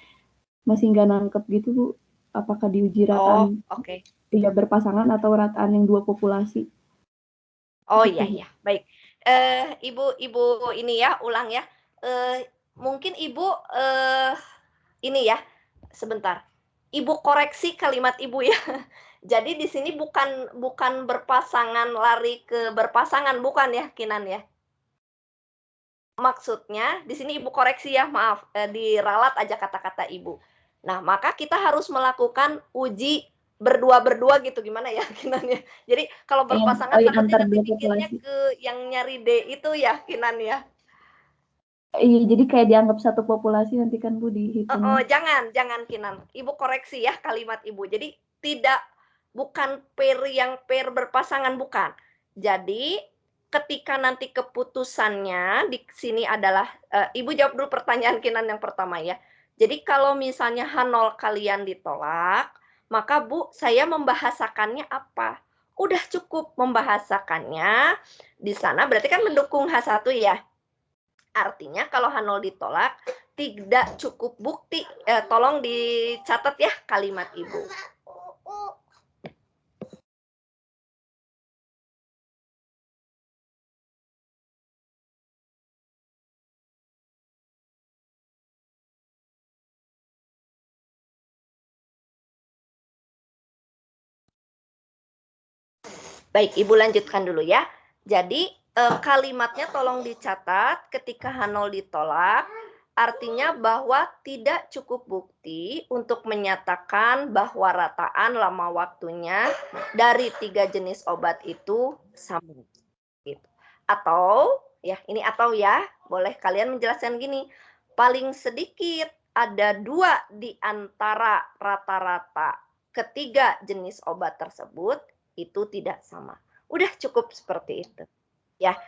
masih nggak nangkep gitu Bu. Apakah diuji rataan ya berpasangan atau rataan yang 2 populasi? Oh gitu, iya, baik. Ibu ini ya, ulang ya. Mungkin Ibu ini ya, sebentar. Ibu koreksi kalimat Ibu ya. Jadi di sini bukan berpasangan lari ke berpasangan, bukan ya, Kinan ya? Maksudnya di sini Ibu koreksi ya, maaf, diralat aja kata-kata Ibu. Nah, maka kita harus melakukan uji berdua gitu, gimana ya, Kinan ya? Jadi kalau berpasangan takutnya nanti mikirnya ke yang nyari D itu ya, Kinan ya? Iya, jadi kayak dianggap satu populasi nanti kan Bu dihitung. Jangan Kinan. Ibu koreksi ya kalimat Ibu. Jadi bukan pair yang pair berpasangan, bukan. Jadi ketika nanti keputusannya di sini adalah Ibu jawab dulu pertanyaan Kinan yang pertama ya. Jadi kalau misalnya H0 kalian ditolak, maka Bu, saya membahasakannya apa? Udah cukup membahasakannya di sana berarti kan mendukung H1 ya. Artinya kalau H0 ditolak, tidak cukup bukti. Tolong dicatat ya kalimat Ibu. Baik, Ibu lanjutkan dulu ya. Jadi kalimatnya tolong dicatat ketika H0 ditolak, artinya bahwa tidak cukup bukti untuk menyatakan bahwa rataan lama waktunya dari 3 jenis obat itu sama. Gitu. Atau, ya ini atau ya, boleh kalian menjelaskan gini, paling sedikit ada 2 di antara rata-rata ketiga jenis obat tersebut itu tidak sama. Udah cukup seperti itu. Ya,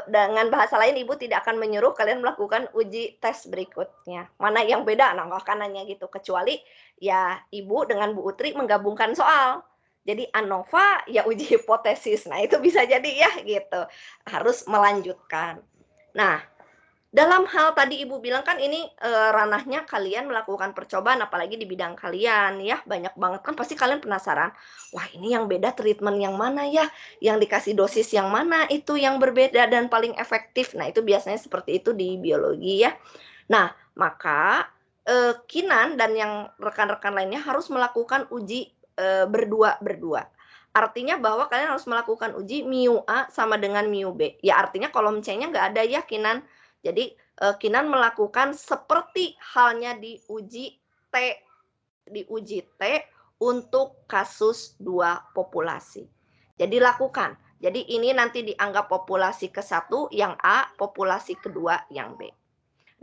dengan bahasa lain Ibu tidak akan menyuruh kalian melakukan uji tes berikutnya. Mana yang beda? Nah, nggak akan nanya gitu. Kecuali ya Ibu dengan Bu Utri menggabungkan soal. Jadi ANOVA ya uji hipotesis. Nah, itu bisa jadi ya gitu. Harus melanjutkan. Nah, dalam hal tadi Ibu bilang kan ini ranahnya kalian melakukan percobaan, apalagi di bidang kalian ya, banyak banget kan pasti kalian penasaran, wah ini yang beda treatment yang mana ya, yang dikasih dosis yang mana itu yang berbeda dan paling efektif. Nah itu biasanya seperti itu di biologi ya. Nah maka Kinan dan yang rekan-rekan lainnya harus melakukan uji berdua-berdua. Artinya bahwa kalian harus melakukan uji mu A sama dengan mu B. Ya artinya kolom C-nya nggak ada ya Kinan. Jadi Kinan melakukan seperti halnya diuji T untuk kasus 2 populasi. Jadi lakukan. Jadi ini nanti dianggap populasi ke-1 yang A, populasi kedua yang B.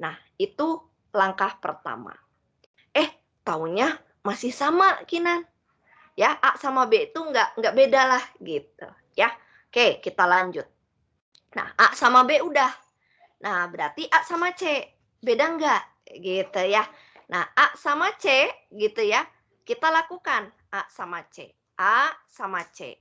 Nah, itu langkah pertama. Taunya masih sama Kinan. Ya, A sama B itu nggak beda lah gitu. Ya, oke kita lanjut. Nah, A sama B udah. Nah, berarti A sama C. Beda enggak? Gitu ya. Nah, A sama C gitu ya. Kita lakukan A sama C. A sama C.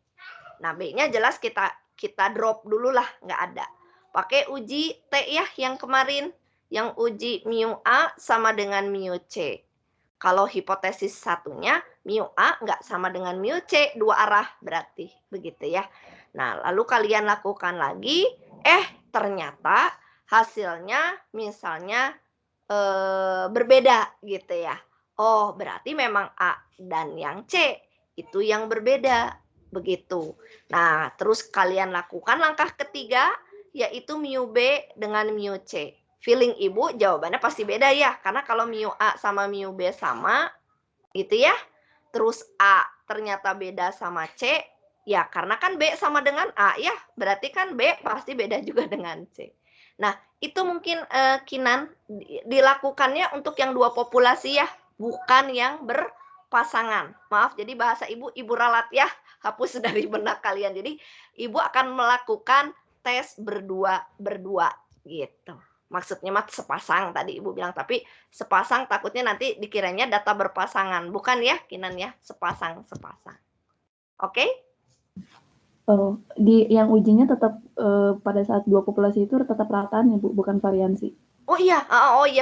Nah, B-nya jelas kita drop dulu lah. Enggak ada. Pakai uji T ya yang kemarin. Yang uji mu A sama dengan mu C. Kalau hipotesis satunya, mu A enggak sama dengan mu C. 2 arah berarti. Begitu ya. Nah, lalu kalian lakukan lagi. Ternyata hasilnya misalnya berbeda gitu ya. Oh, berarti memang A dan yang C itu yang berbeda. Begitu. Nah, terus kalian lakukan langkah ketiga yaitu mu B dengan mu C. Feeling Ibu jawabannya pasti beda ya. Karena kalau mu A sama mu B sama gitu ya. Terus A ternyata beda sama C, ya karena kan B sama dengan A ya. Berarti kan B pasti beda juga dengan C. Nah, itu mungkin Kinan dilakukannya untuk yang 2 populasi ya, bukan yang berpasangan. Maaf, jadi bahasa Ibu ralat ya, hapus dari benak kalian. Jadi Ibu akan melakukan tes berdua gitu. Maksudnya mah sepasang tadi Ibu bilang, tapi sepasang takutnya nanti dikiranya data berpasangan. Bukan ya Kinan ya, sepasang. Oke? Oh, yang ujinya tetap pada saat 2 populasi itu tetap rataan ya Bu, bukan variansi. Oh iya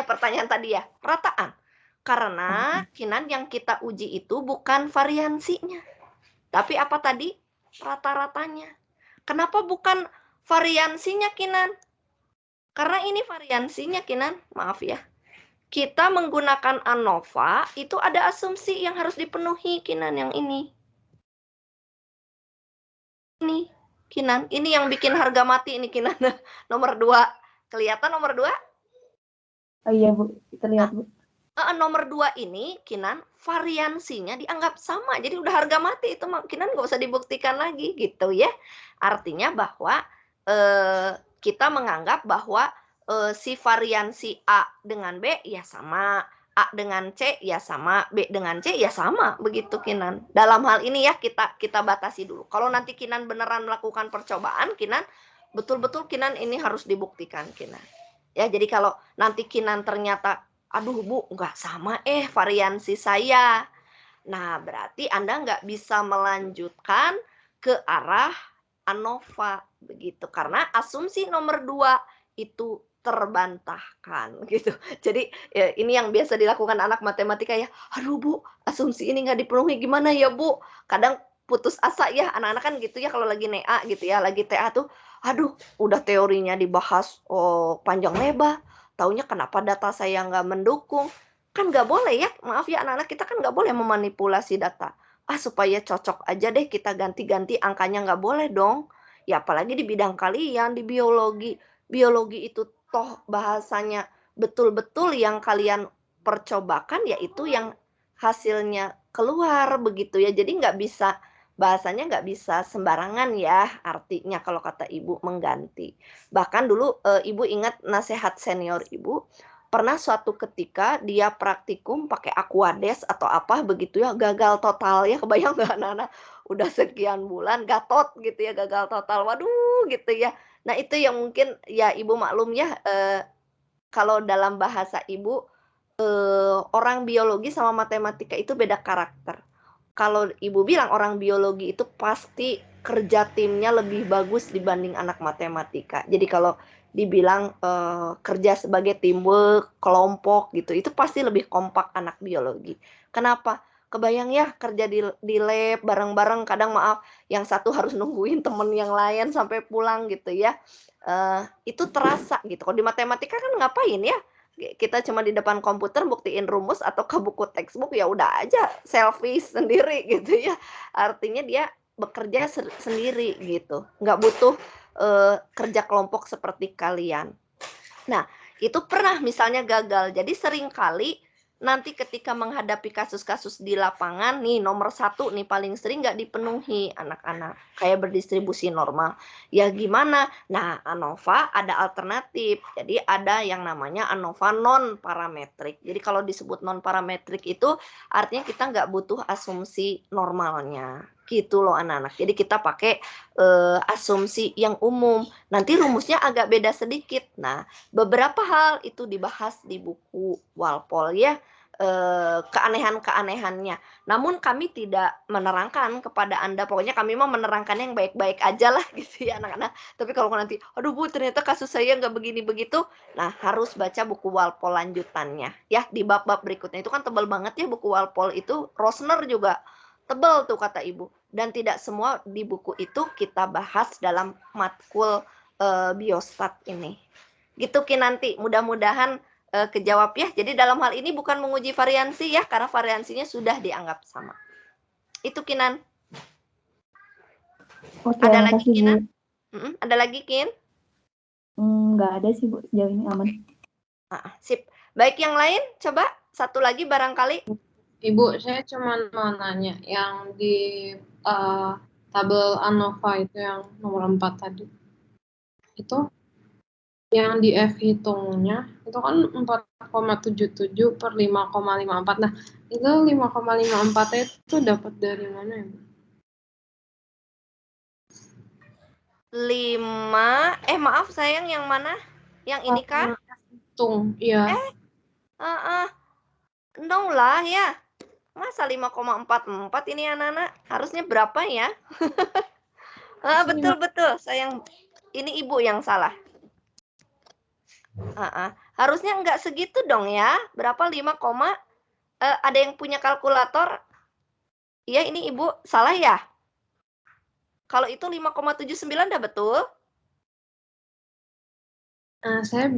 pertanyaan tadi ya, rataan. Karena Kinan yang kita uji itu bukan variansinya. Tapi apa tadi? Rata-ratanya. Kenapa bukan variansinya Kinan? Karena ini variansinya Kinan, maaf ya. Kita menggunakan ANOVA itu ada asumsi yang harus dipenuhi Kinan yang ini. Ini Kinan, ini yang bikin harga mati ini Kinan. Nomor 2. Kelihatan nomor 2? Oh iya Bu, terlihat Bu. Nomor 2 ini Kinan variansinya dianggap sama. Jadi udah harga mati itu Kinan nggak usah dibuktikan lagi gitu ya. Artinya bahwa kita menganggap bahwa si variansi A dengan B ya sama, A dengan C ya sama, B dengan C ya sama, begitu Kinan. Dalam hal ini ya kita batasi dulu. Kalau nanti Kinan beneran melakukan percobaan, Kinan betul-betul Kinan ini harus dibuktikan Kinan. Ya, jadi kalau nanti Kinan ternyata, aduh Bu, nggak sama variansi saya. Nah, berarti Anda nggak bisa melanjutkan ke arah ANOVA begitu karena asumsi nomor 2 itu terbantahkan gitu. Jadi ya, ini yang biasa dilakukan anak matematika ya. Aduh Bu, asumsi ini nggak dipenuhi gimana ya Bu? Kadang putus asa ya anak-anak kan gitu ya kalau lagi NEA gitu ya, lagi TA tuh. Aduh, udah teorinya dibahas panjang lebar. Taunya kenapa data saya nggak mendukung? Kan nggak boleh ya, maaf ya anak-anak kita kan nggak boleh memanipulasi data. supaya cocok aja deh kita ganti-ganti angkanya, nggak boleh dong. Ya apalagi di bidang kalian, di biologi. Biologi itu toh bahasanya betul-betul yang kalian percobakan, yaitu yang hasilnya keluar begitu ya. Jadi nggak bisa, bahasanya nggak bisa sembarangan ya artinya kalau kata ibu mengganti. Bahkan dulu ibu ingat nasihat senior ibu, pernah suatu ketika dia praktikum pakai Aquades atau apa begitu ya, gagal total ya, kebayang nggak anak-anak udah sekian bulan gatot gitu ya, gagal total, waduh gitu ya. Nah itu yang mungkin ya ibu maklum ya, kalau dalam bahasa ibu, orang biologi sama matematika itu beda karakter. Kalau ibu bilang orang biologi itu pasti kerja timnya lebih bagus dibanding anak matematika. Jadi kalau dibilang kerja sebagai teamwork, kelompok gitu, itu pasti lebih kompak anak biologi. Kenapa? Kebayang ya kerja di lab bareng-bareng, kadang maaf yang satu harus nungguin temen yang lain sampai pulang gitu ya. Itu terasa gitu. Kalau di matematika kan ngapain ya? Kita cuma di depan komputer buktiin rumus atau ke buku textbook, ya udah aja selfie sendiri gitu ya. Artinya dia bekerja sendiri gitu, nggak butuh kerja kelompok seperti kalian. Nah, itu pernah misalnya gagal. Jadi seringkali nanti ketika menghadapi kasus-kasus di lapangan, nih nomor 1 nih paling sering nggak dipenuhi anak-anak, kayak berdistribusi normal. Ya gimana? Nah, ANOVA ada alternatif. Jadi ada yang namanya ANOVA non-parametrik. Jadi kalau disebut non-parametrik itu artinya kita nggak butuh asumsi normalnya. Gitu loh anak-anak. Jadi kita pakai asumsi yang umum. Nanti rumusnya agak beda sedikit. Nah, beberapa hal itu dibahas di buku Walpole ya, keanehan-keanehannya. Namun kami tidak menerangkan kepada Anda, pokoknya kami mau menerangkan yang baik-baik aja lah gitu ya anak-anak. Tapi kalau nanti, aduh Bu ternyata kasus saya nggak begini begitu, nah harus baca buku Walpole lanjutannya ya di bab-bab berikutnya. Itu kan tebal banget ya buku Walpole itu, Rosner juga tebal tuh kata Ibu. Dan tidak semua di buku itu kita bahas dalam matkul biostat ini. Gitu Kinanti, mudah-mudahan kejawab ya. Jadi dalam hal ini bukan menguji variansi ya, karena variansinya sudah dianggap sama. Itu Kinan. Oke, Ada lagi makasih, Kinan? Bu. Ada lagi Kin? Nggak ada sih, Bu. Sejauh ini aman. Sip. Baik, yang lain coba satu lagi barangkali. Ibu, saya cuma mau nanya yang di tabel ANOVA itu yang nomor 4 tadi. Itu yang di F hitungnya itu kan 4,77 per 5,54. Nah, itu 5,54 itu dapat dari mana ya, Bu? 5, maaf sayang, yang mana? Yang ini kah? Hitung, iya. No lah ya. Masa 5,44 ini anak-anak? Harusnya berapa ya? Betul-betul sayang. Ini ibu yang salah. Harusnya enggak segitu dong ya. Berapa 5, ada yang punya kalkulator? Iya, ini ibu salah ya? Kalau itu 5,79 udah betul? Saya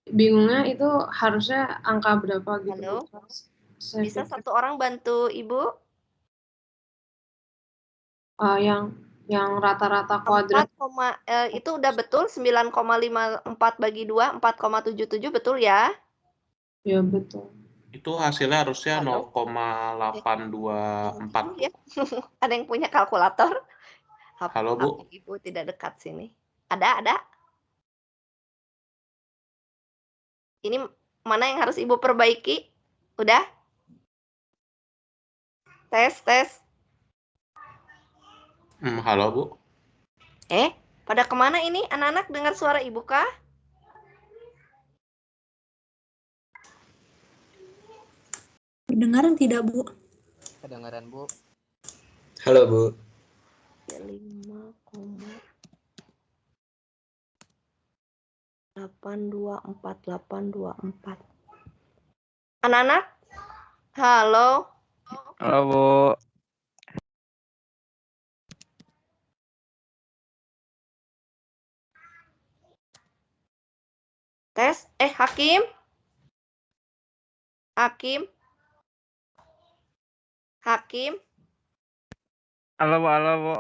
bingungnya itu harusnya angka berapa gitu. Halo? Bisa satu orang bantu ibu? Yang rata-rata kuadrat. Itu udah betul, 9,54 bagi 2, 4,77 betul ya? Ya, betul. Itu hasilnya harusnya 0,824. Ya. Ada yang punya kalkulator? Halo, Bu. Ibu tidak dekat sini. Ada? Ini mana yang harus Ibu perbaiki? Udah? Tes. Halo, Bu. Pada kemana ini? Anak-anak dengar suara Ibu kah? Kedengaran tidak, Bu? Kedengaran, Bu. Halo, Bu. 5,824. Anak-anak? Halo? Halo, Bu. Tes? Hakim? Hakim? Halo, Bu, halo, Bu.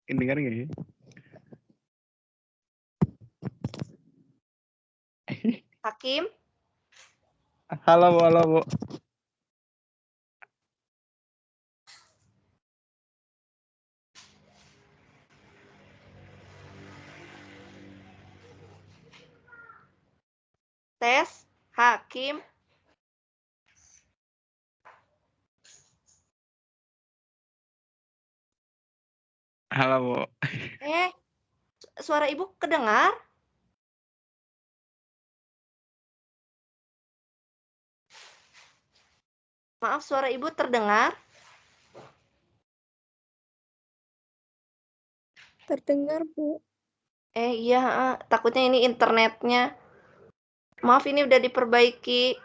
Dengar nggak ya? Hakim, Halo, Bu, halo, Bu. tes, Hakim. Halo, Bu. Suara ibu kedengar? Maaf, suara ibu terdengar? Terdengar, Bu. Iya, takutnya ini internetnya. Maaf, ini udah diperbaiki.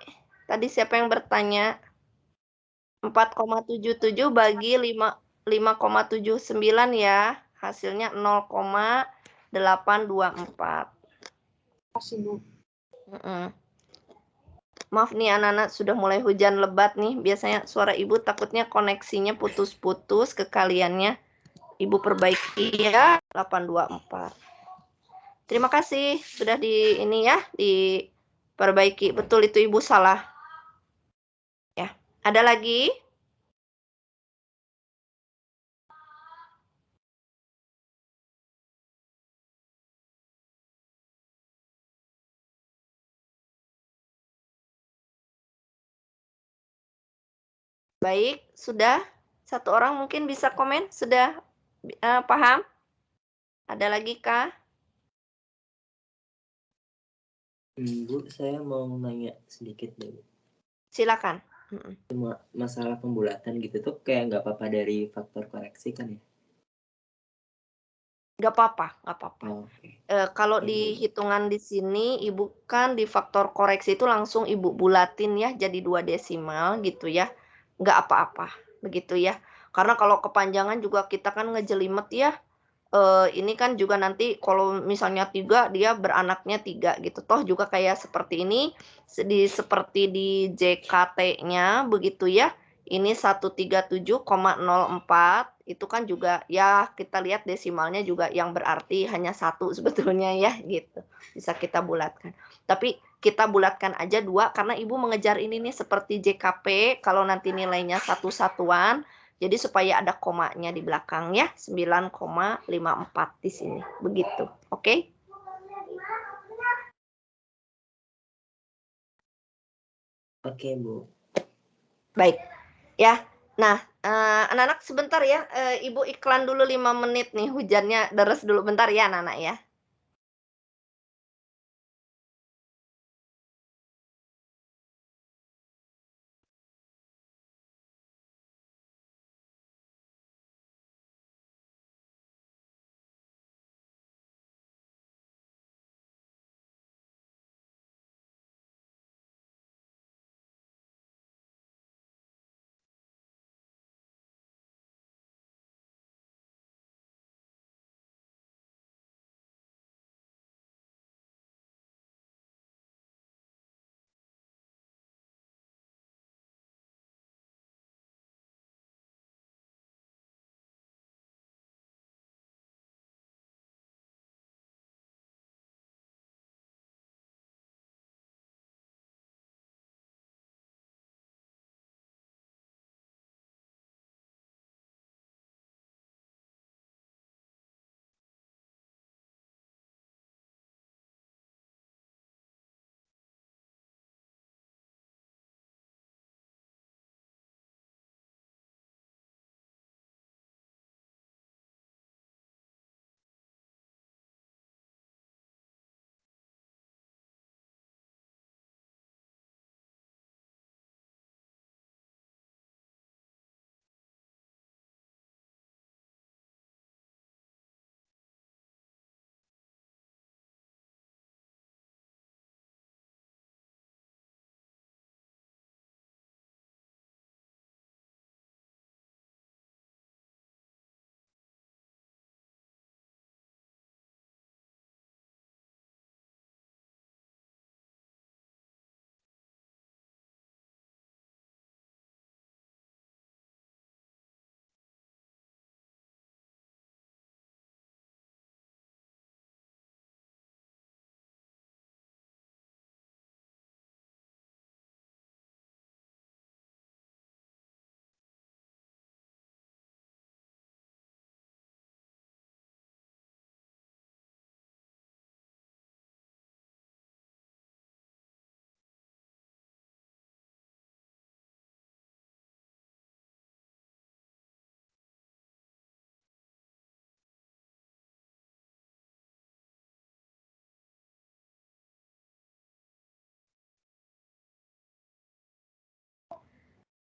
Tadi siapa yang bertanya? 4,77 bagi 5,79 ya. Hasilnya 0,824. Kasih, Bu. Maaf nih anak-anak, sudah mulai hujan lebat nih. Biasanya suara ibu takutnya koneksinya putus-putus ke kaliannya. Ibu perbaiki ya, 824. Terima kasih sudah diperbaiki. Betul itu ibu salah. Ya, ada lagi? Baik, sudah. Satu orang mungkin bisa komen, sudah paham? Ada lagi kah? Bu, saya mau nanya sedikit deh, Bu. Silakan. Cuma masalah pembulatan gitu tuh kayak nggak apa-apa dari faktor koreksi kan ya? Nggak apa-apa, nggak apa-apa. Oh, oke. Kalau Oke, di Bu. hitungan di sini, ibu kan di faktor koreksi itu langsung ibu bulatin ya, jadi 2 desimal gitu ya. Nggak apa-apa, begitu ya. Karena kalau kepanjangan juga kita kan ngejelimet ya. Ini kan juga nanti kalau misalnya 3, dia beranaknya 3 gitu. Toh juga kayak seperti ini, seperti di JKT-nya begitu ya. Ini 137,04 itu kan juga ya kita lihat desimalnya juga yang berarti hanya 1 sebetulnya ya gitu. Bisa kita bulatkan. Tapi kita bulatkan aja 2 karena ibu mengejar ini nih seperti JKP kalau nanti nilainya satu satuan. Jadi supaya ada komanya di belakang ya, 9,54 di sini. Begitu. Oke? Oke, Bu. Baik. Ya. Nah, anak-anak sebentar ya. Ibu iklan dulu 5 menit nih. Hujannya deres dulu bentar ya anak-anak ya.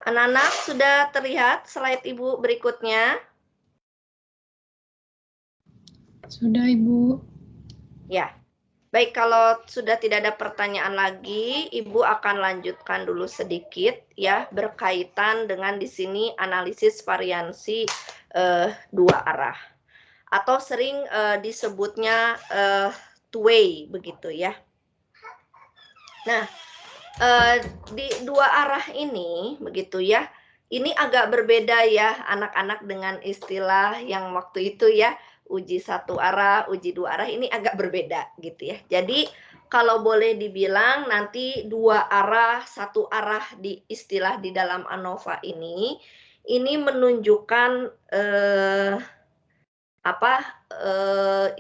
Anak-anak sudah terlihat slide Ibu berikutnya? Sudah, Ibu. Ya. Baik, kalau sudah tidak ada pertanyaan lagi, Ibu akan lanjutkan dulu sedikit ya berkaitan dengan di sini analisis variansi dua arah atau sering disebutnya two-way begitu ya. Nah, di dua arah ini begitu ya. Ini agak berbeda ya anak-anak dengan istilah yang waktu itu ya, uji satu arah, uji dua arah ini agak berbeda gitu ya. Jadi kalau boleh dibilang nanti dua arah, satu arah di istilah di dalam ANOVA ini menunjukkan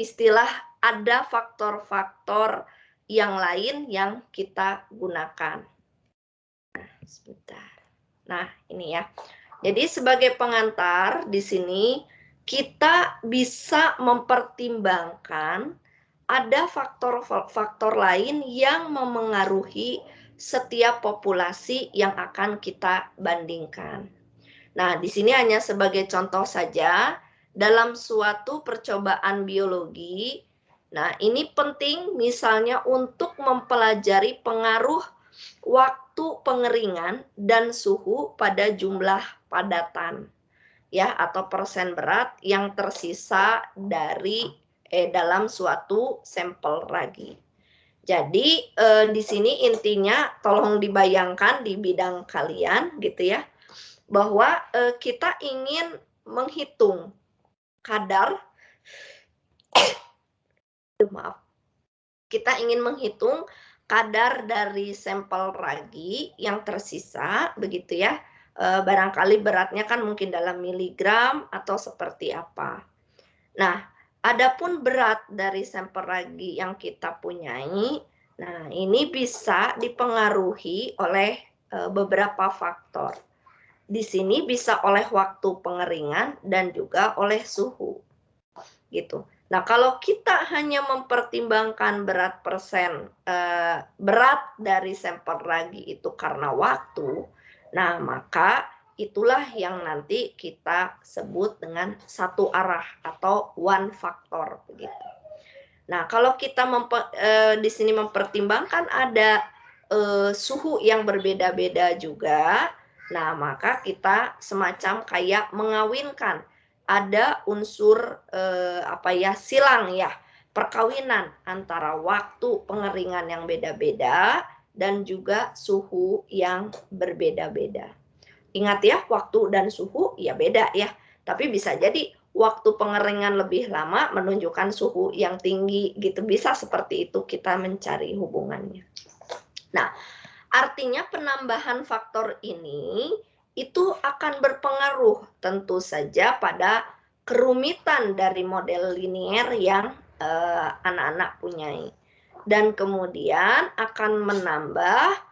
istilah ada faktor-faktor yang lain yang kita gunakan. Nah, sebentar. Nah, ini ya. Jadi sebagai pengantar di sini kita bisa mempertimbangkan ada faktor-faktor lain yang memengaruhi setiap populasi yang akan kita bandingkan. Nah, di sini hanya sebagai contoh saja, dalam suatu percobaan biologi, nah ini penting misalnya untuk mempelajari pengaruh waktu pengeringan dan suhu pada jumlah padatan ya atau persen berat yang tersisa dari dalam suatu sampel ragi. Jadi di sini intinya tolong dibayangkan di bidang kalian gitu ya bahwa kita ingin menghitung kadar kita ingin menghitung kadar dari sampel ragi yang tersisa begitu ya. Barangkali beratnya kan mungkin dalam miligram atau seperti apa. Nah, adapun berat dari sampel ragi yang kita punyai, nah ini bisa dipengaruhi oleh beberapa faktor. Di sini bisa oleh waktu pengeringan dan juga oleh suhu. Gitu. Nah, kalau kita hanya mempertimbangkan berat dari sampel ragi itu karena waktu, nah maka itulah yang nanti kita sebut dengan satu arah atau one factor begitu. Nah, kalau kita di sini mempertimbangkan ada suhu yang berbeda-beda juga, nah maka kita semacam kayak mengawinkan ada unsur silang ya, perkawinan antara waktu pengeringan yang beda-beda dan juga suhu yang berbeda-beda. Ingat ya, waktu dan suhu ya beda ya, tapi bisa jadi waktu pengeringan lebih lama menunjukkan suhu yang tinggi gitu, bisa seperti itu kita mencari hubungannya. Nah, artinya penambahan faktor ini itu akan berpengaruh tentu saja pada kerumitan dari model linier yang anak-anak punyai. Dan kemudian akan menambah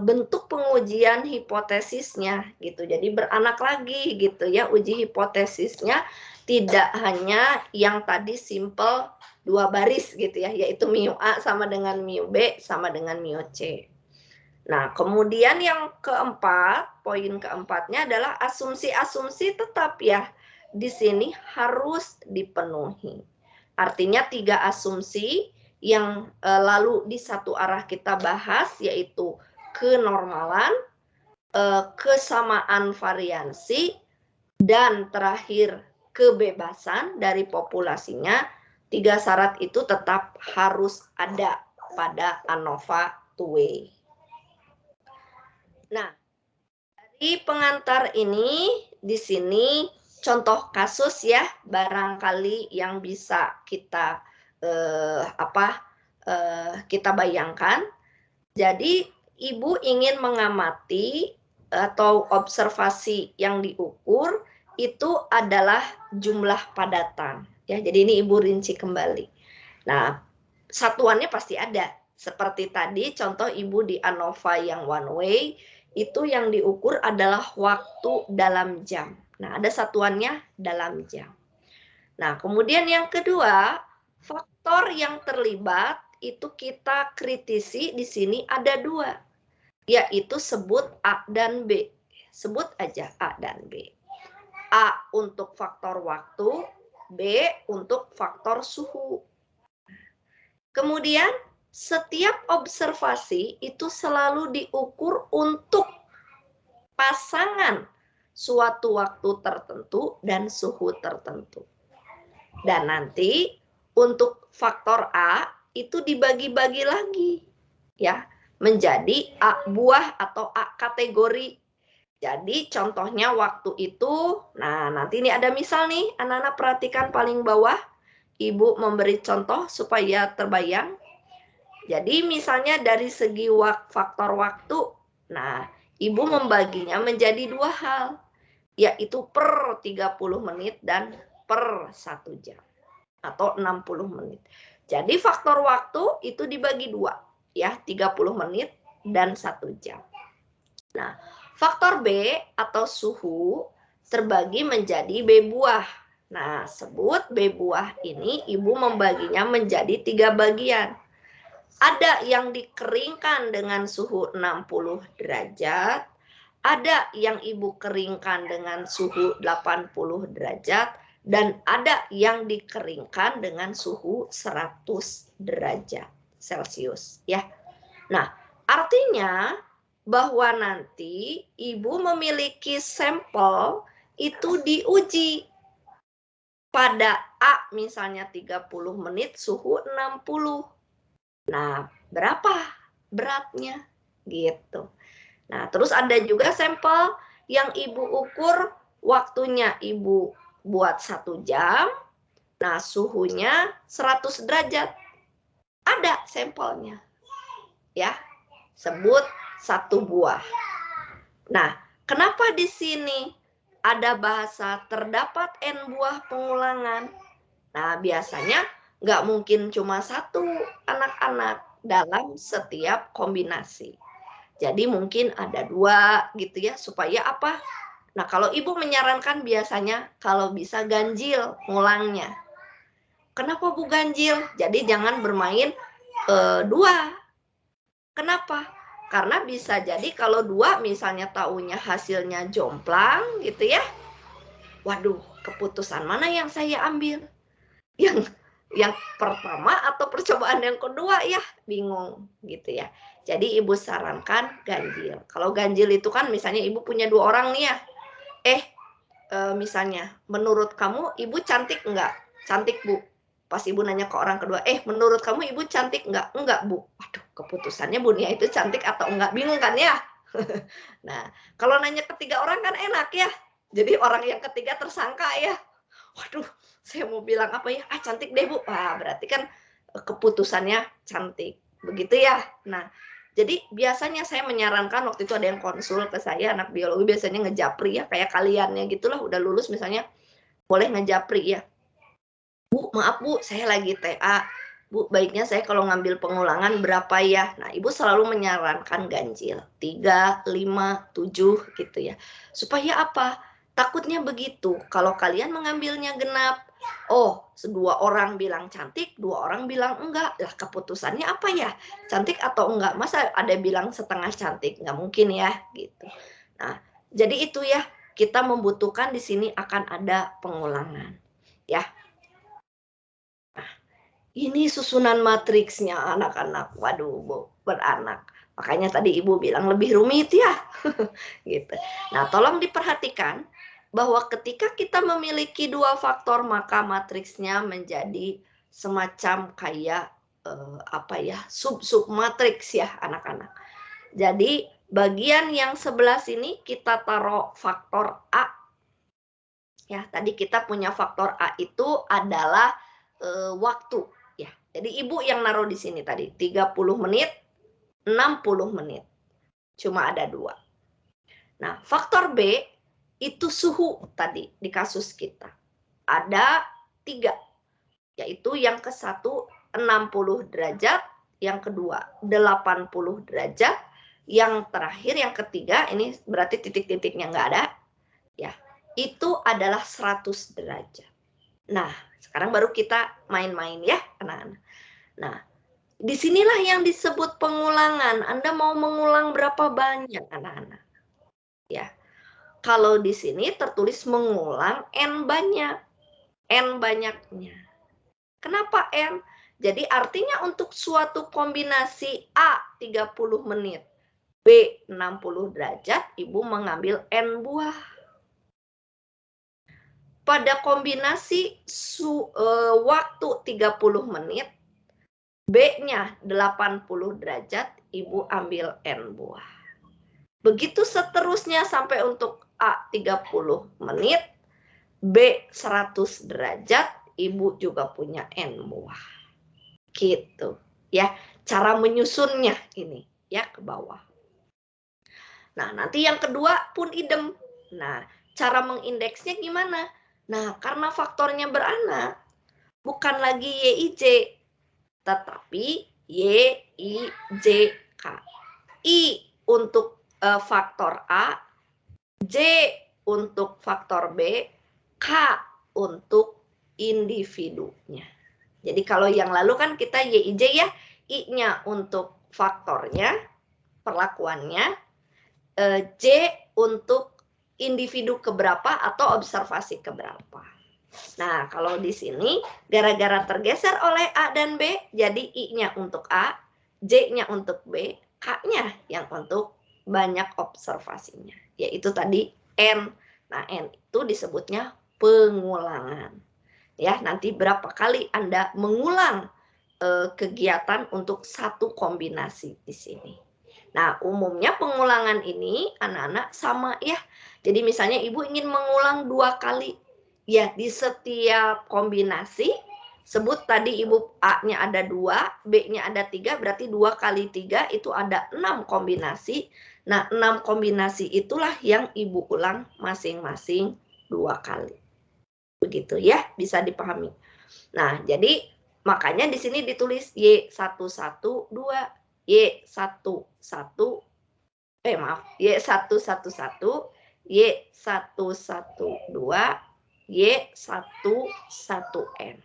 bentuk pengujian hipotesisnya gitu. Jadi beranak lagi gitu ya, uji hipotesisnya tidak hanya yang tadi simple dua baris gitu ya, yaitu mu A sama dengan mu B sama dengan mu C. Nah, kemudian yang keempat, poin keempatnya adalah asumsi-asumsi tetap ya di sini harus dipenuhi. Artinya 3 asumsi yang lalu di satu arah kita bahas yaitu kenormalan, kesamaan variansi, dan terakhir kebebasan dari populasinya. 3 syarat itu tetap harus ada pada ANOVA two-way. Nah, dari pengantar ini di sini contoh kasus ya, barangkali yang bisa kita kita bayangkan. Jadi ibu ingin mengamati atau observasi yang diukur itu adalah jumlah padatan ya. Jadi ini ibu rinci kembali. Nah, satuannya pasti ada. Seperti tadi contoh ibu di ANOVA yang one way itu yang diukur adalah waktu dalam jam. Nah, ada satuannya dalam jam. Nah, kemudian yang kedua, faktor yang terlibat itu kita kritisi di sini ada 2, yaitu sebut A dan B sebut aja A dan B. A untuk faktor waktu, B untuk faktor suhu. Kemudian setiap observasi itu selalu diukur untuk pasangan suatu waktu tertentu dan suhu tertentu. Dan nanti untuk faktor A itu dibagi-bagi lagi ya menjadi A buah atau A kategori. Jadi contohnya waktu itu, nah nanti ini ada misal nih, anak-anak perhatikan paling bawah, Ibu memberi contoh supaya terbayang. Jadi misalnya dari segi faktor waktu, nah Ibu membaginya menjadi dua hal, yaitu per 30 menit dan per 1 jam, atau 60 menit. Jadi faktor waktu itu dibagi dua, ya 30 menit dan 1 jam. Nah, faktor B atau suhu terbagi menjadi B buah. Nah, sebut B buah ini Ibu membaginya menjadi 3 bagian. Ada yang dikeringkan dengan suhu 60 derajat, ada yang Ibu keringkan dengan suhu 80 derajat, dan ada yang dikeringkan dengan suhu 100 derajat Celcius. Ya. Nah, artinya bahwa nanti Ibu memiliki sampel itu diuji pada A misalnya 30 menit suhu 60. Nah, berapa beratnya? Gitu. Nah, terus ada juga sampel yang Ibu ukur waktunya Ibu buat 1 jam. Nah, suhunya 100 derajat. Ada sampelnya. Ya. Sebut 1 buah. Nah, kenapa di sini ada bahasa terdapat N buah pengulangan? Nah, biasanya nggak mungkin cuma 1 anak-anak dalam setiap kombinasi. Jadi mungkin ada 2 gitu ya, supaya apa? Nah, kalau Ibu menyarankan biasanya kalau bisa ganjil ngulangnya. Kenapa Bu ganjil? Jadi jangan bermain 2. Kenapa? Karena bisa jadi kalau 2 misalnya taunya hasilnya jomplang gitu ya. Waduh, keputusan mana yang saya ambil? Yang pertama atau percobaan yang kedua ya, bingung gitu ya. Jadi Ibu sarankan ganjil. Kalau ganjil itu kan misalnya Ibu punya 2 orang nih ya. Misalnya menurut kamu Ibu cantik enggak? Cantik Bu. Pas Ibu nanya ke orang kedua, menurut kamu Ibu cantik enggak? Enggak Bu. Waduh, keputusannya Bu Nia itu cantik atau enggak, bingung kan ya? Nah, kalau nanya ketiga orang kan enak ya. Jadi orang yang ketiga tersangka ya. Waduh, saya mau bilang apa ya? Cantik deh Bu. Wah, berarti kan keputusannya cantik. Begitu ya. Nah, jadi biasanya saya menyarankan waktu itu ada yang konsul ke saya, anak biologi biasanya ngejapri ya, kayak kaliannya gitulah, udah lulus misalnya, boleh ngejapri ya. Bu, maaf Bu, saya lagi TA. Bu, baiknya saya kalau ngambil pengulangan berapa ya? Nah, Ibu selalu menyarankan ganjil. 3, 5, 7 gitu ya. Supaya apa? Takutnya begitu. Kalau kalian mengambilnya genap, 2 orang bilang cantik, 2 orang bilang enggak. Lah keputusannya apa ya? Cantik atau enggak? Masa ada bilang setengah cantik? Nggak mungkin ya, gitu. Nah, jadi itu ya, kita membutuhkan di sini akan ada pengulangan. Ya. Ini susunan matriksnya anak-anak. Waduh, Bu, beranak. Makanya tadi Ibu bilang lebih rumit ya. Gitu. Nah, tolong diperhatikan bahwa ketika kita memiliki 2 faktor, maka matriksnya menjadi semacam kayak sub-sub matriks ya, anak-anak. Jadi, bagian yang sebelah sini kita taruh faktor A. Ya, tadi kita punya faktor A itu adalah waktu. Jadi Ibu yang naruh di sini tadi, 30 menit, 60 menit. Cuma ada 2. Nah, faktor B itu suhu tadi di kasus kita. Ada 3. Yaitu yang ke-1 60 derajat, yang kedua 80 derajat, yang terakhir yang ketiga ini berarti titik-titiknya nggak ada. Ya, itu adalah 100 derajat. Nah, sekarang baru kita main-main ya, anak-anak. Nah, disinilah yang disebut pengulangan. Anda mau mengulang berapa banyak, anak-anak? Ya, Kalau di sini tertulis mengulang N banyak. N banyaknya. Kenapa N? Jadi artinya untuk suatu kombinasi A 30 menit, B 60 derajat, Ibu mengambil N buah. Pada kombinasi waktu 30 menit, B-nya 80 derajat, Ibu ambil N buah. Begitu seterusnya sampai untuk A 30 menit, B 100 derajat, Ibu juga punya N buah. Gitu ya, cara menyusunnya ini ya ke bawah. Nah, nanti yang kedua pun idem. Nah, cara mengindeksnya gimana? Nah, karena faktornya beranak, bukan lagi YIJ, tetapi YIJK. I untuk faktor A, J untuk faktor B, K untuk individunya. Jadi kalau yang lalu kan kita YIJ ya, I-nya untuk faktornya, perlakuannya, J untuk individu keberapa atau observasi keberapa. Nah, kalau di sini gara-gara tergeser oleh A dan B, jadi I-nya untuk A, J-nya untuk B, K-nya yang untuk banyak observasinya, yaitu tadi N. Nah, N itu disebutnya pengulangan. Ya, nanti berapa kali Anda mengulang kegiatan untuk satu kombinasi di sini. Nah, umumnya pengulangan ini anak-anak sama ya. Jadi misalnya Ibu ingin mengulang 2 kali. Ya, di setiap kombinasi, sebut tadi Ibu A-nya ada 2, B-nya ada 3, berarti 2 kali 3 itu ada 6 kombinasi. Nah, 6 kombinasi itulah yang Ibu ulang masing-masing 2 kali. Begitu ya, bisa dipahami. Nah, jadi makanya di sini ditulis Y112, Y111, Y111, Y112, Y11N.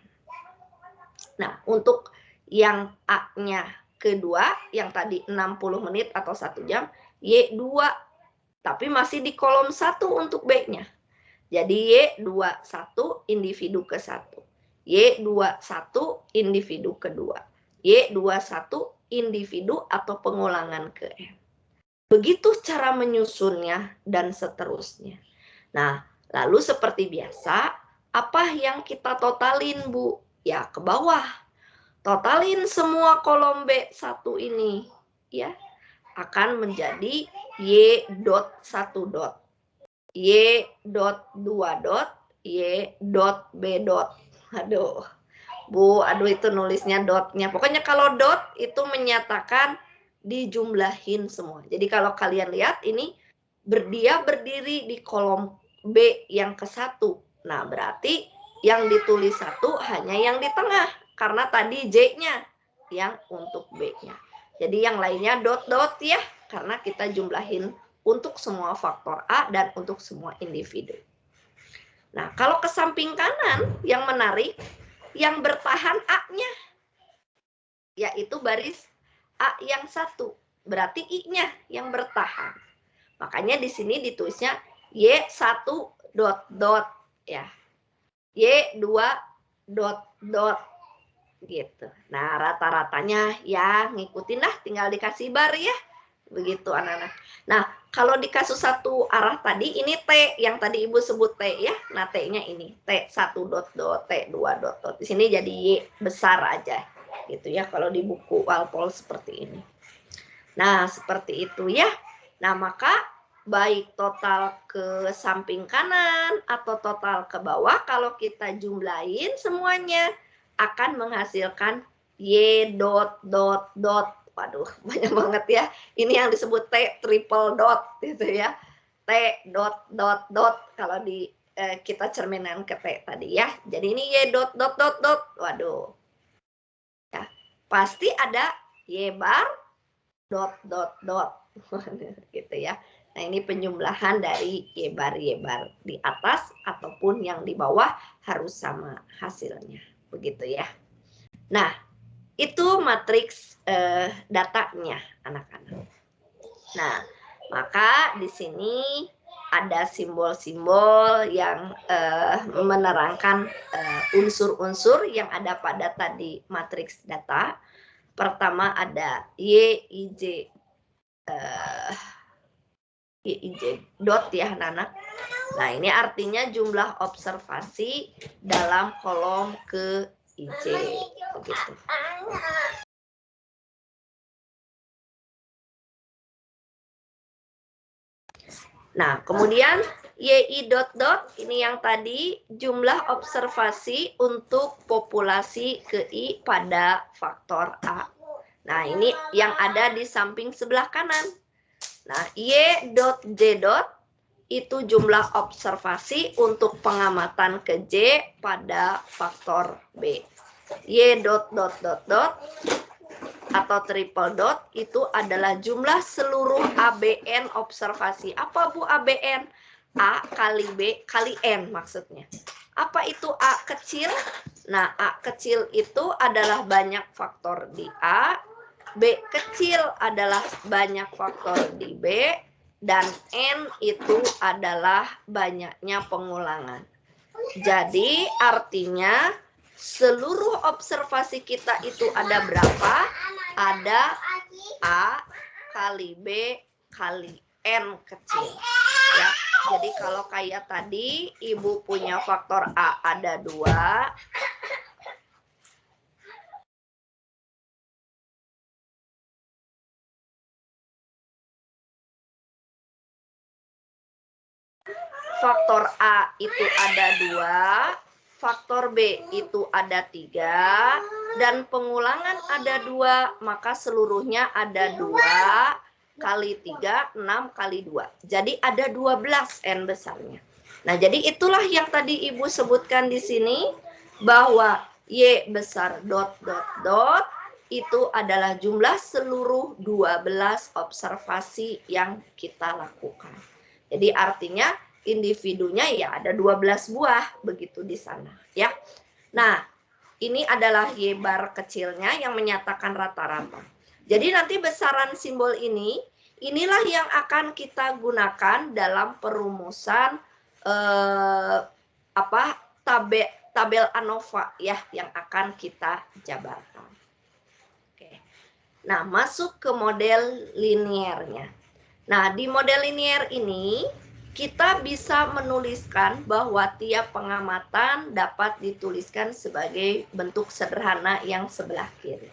Nah, untuk yang A-nya kedua, yang tadi 60 menit atau 1 jam, Y2, tapi masih di kolom 1 untuk B-nya. Jadi Y21 individu ke-1. Y21 individu kedua. Y21 individu atau pengulangan ke N. Begitu cara menyusunnya dan seterusnya. Nah, lalu seperti biasa, apa yang kita totalin, Bu? Ya, ke bawah. Totalin semua kolom B1 ini, ya. Akan menjadi Y.1 dot. Y.2 dot, Y.B dot. Aduh, Bu, itu nulisnya dotnya. Pokoknya kalau dot itu menyatakan dijumlahin semua. Jadi kalau kalian lihat ini dia berdiri di kolom B yang ke-1. Nah, berarti yang ditulis 1 hanya yang di tengah. Karena tadi J-nya yang untuk B-nya. Jadi yang lainnya dot-dot ya. Karena kita jumlahin untuk semua faktor A dan untuk semua individu. Nah, kalau ke samping kanan yang menarik, yang bertahan A-nya, yaitu baris A yang 1. Berarti I-nya yang bertahan. Makanya di sini ditulisnya Y1 dot dot ya. Y2 dot dot gitu. Nah, rata-ratanya ya ngikutin lah, tinggal dikasih bar ya. Begitu anak-anak. Nah, kalau di kasus satu arah tadi, ini T yang tadi Ibu sebut T ya. Nah, T-nya ini. T1 dot dot, T2 dot dot. Di sini jadi Y besar aja. Gitu ya, kalau di buku Walpole seperti ini. Nah, seperti itu ya. Nah, maka baik total ke samping kanan atau total ke bawah, kalau kita jumlahin semuanya, akan menghasilkan Y dot dot dot. Waduh, banyak banget ya. Ini yang disebut T triple dot gitu ya. T dot dot dot kalau di kita cerminan ke T tadi ya. Jadi ini Y dot dot dot dot. Waduh. Ya, pasti ada Y bar dot dot dot. Gitu ya. Nah, ini penjumlahan dari Y bar di atas ataupun yang di bawah harus sama hasilnya. Begitu ya. Nah, itu matriks datanya anak-anak. Nah, maka di sini ada simbol-simbol yang menerangkan unsur-unsur yang ada pada tadi matriks data. Pertama ada YIJ dot ya anak-anak. Nah ini artinya jumlah observasi dalam kolom ke IJ. Begitu. Nah, kemudian YI dot dot ini yang tadi jumlah observasi untuk populasi KI pada faktor A. Nah, ini yang ada di samping sebelah kanan. Nah, Y dot J dot itu jumlah observasi untuk pengamatan ke J pada faktor B. Y dot dot dot dot atau triple dot itu adalah jumlah seluruh ABN observasi. Apa Bu ABN? A kali B kali N maksudnya. Apa itu A kecil? Nah, A kecil itu adalah banyak faktor di A, B kecil adalah banyak faktor di B, dan N itu adalah banyaknya pengulangan. Jadi artinya seluruh observasi kita itu ada berapa? Ada A kali B kali N kecil. Ya, jadi kalau kayak tadi, Ibu punya faktor A ada 2. Faktor A itu ada 2. Faktor B itu ada 3, dan pengulangan ada 2, maka seluruhnya ada 2 kali 3, 6 kali 2. Jadi ada 12 N besarnya. Nah, jadi itulah yang tadi Ibu sebutkan di sini, bahwa Y besar dot dot dot itu adalah jumlah seluruh 12 observasi yang kita lakukan. Jadi artinya individunya ya ada 12 buah begitu di sana ya. Nah, ini adalah Y bar kecilnya yang menyatakan rata-rata. Jadi nanti besaran simbol ini, inilah yang akan kita gunakan dalam perumusan tabel ANOVA ya yang akan kita jabarkan. Oke. Nah, masuk ke model linearnya. Nah, di model linear ini kita bisa menuliskan bahwa tiap pengamatan dapat dituliskan sebagai bentuk sederhana yang sebelah kiri.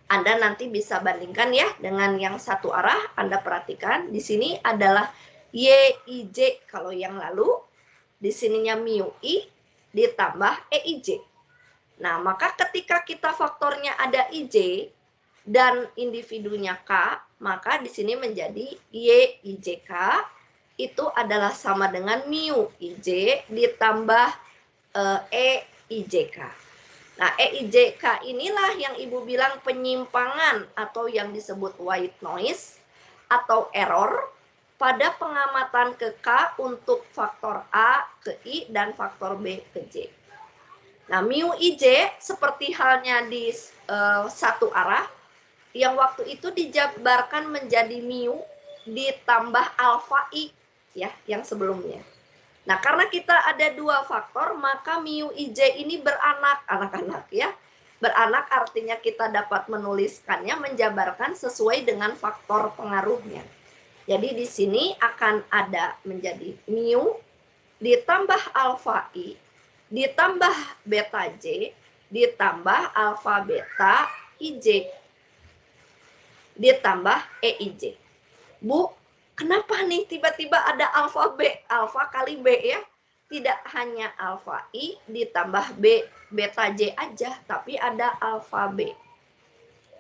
Anda nanti bisa bandingkan ya dengan yang satu arah. Anda perhatikan di sini adalah YIJ kalau yang lalu, di sininya mu I ditambah EIJ. Nah, maka ketika kita faktornya ada IJ dan individunya K, maka di sini menjadi YIJK itu adalah sama dengan mu IJ ditambah EIJK. Nah, EIJK inilah yang Ibu bilang penyimpangan atau yang disebut white noise atau error pada pengamatan ke K untuk faktor A ke I dan faktor B ke J. Nah, mu IJ seperti halnya di satu arah, yang waktu itu dijabarkan menjadi mu ditambah alfa I, ya, yang sebelumnya. Nah, karena kita ada 2 faktor, maka mu IJ ini beranak, anak-anak ya. Beranak artinya kita dapat menuliskannya, menjabarkan sesuai dengan faktor pengaruhnya. Jadi di sini akan ada menjadi mu ditambah alfa I, ditambah beta J, ditambah alfa beta IJ, ditambah EIJ. Bu, kenapa nih tiba-tiba ada alfa B, alfa kali B ya? Tidak hanya alfa I ditambah B, beta J aja, tapi ada alfa B.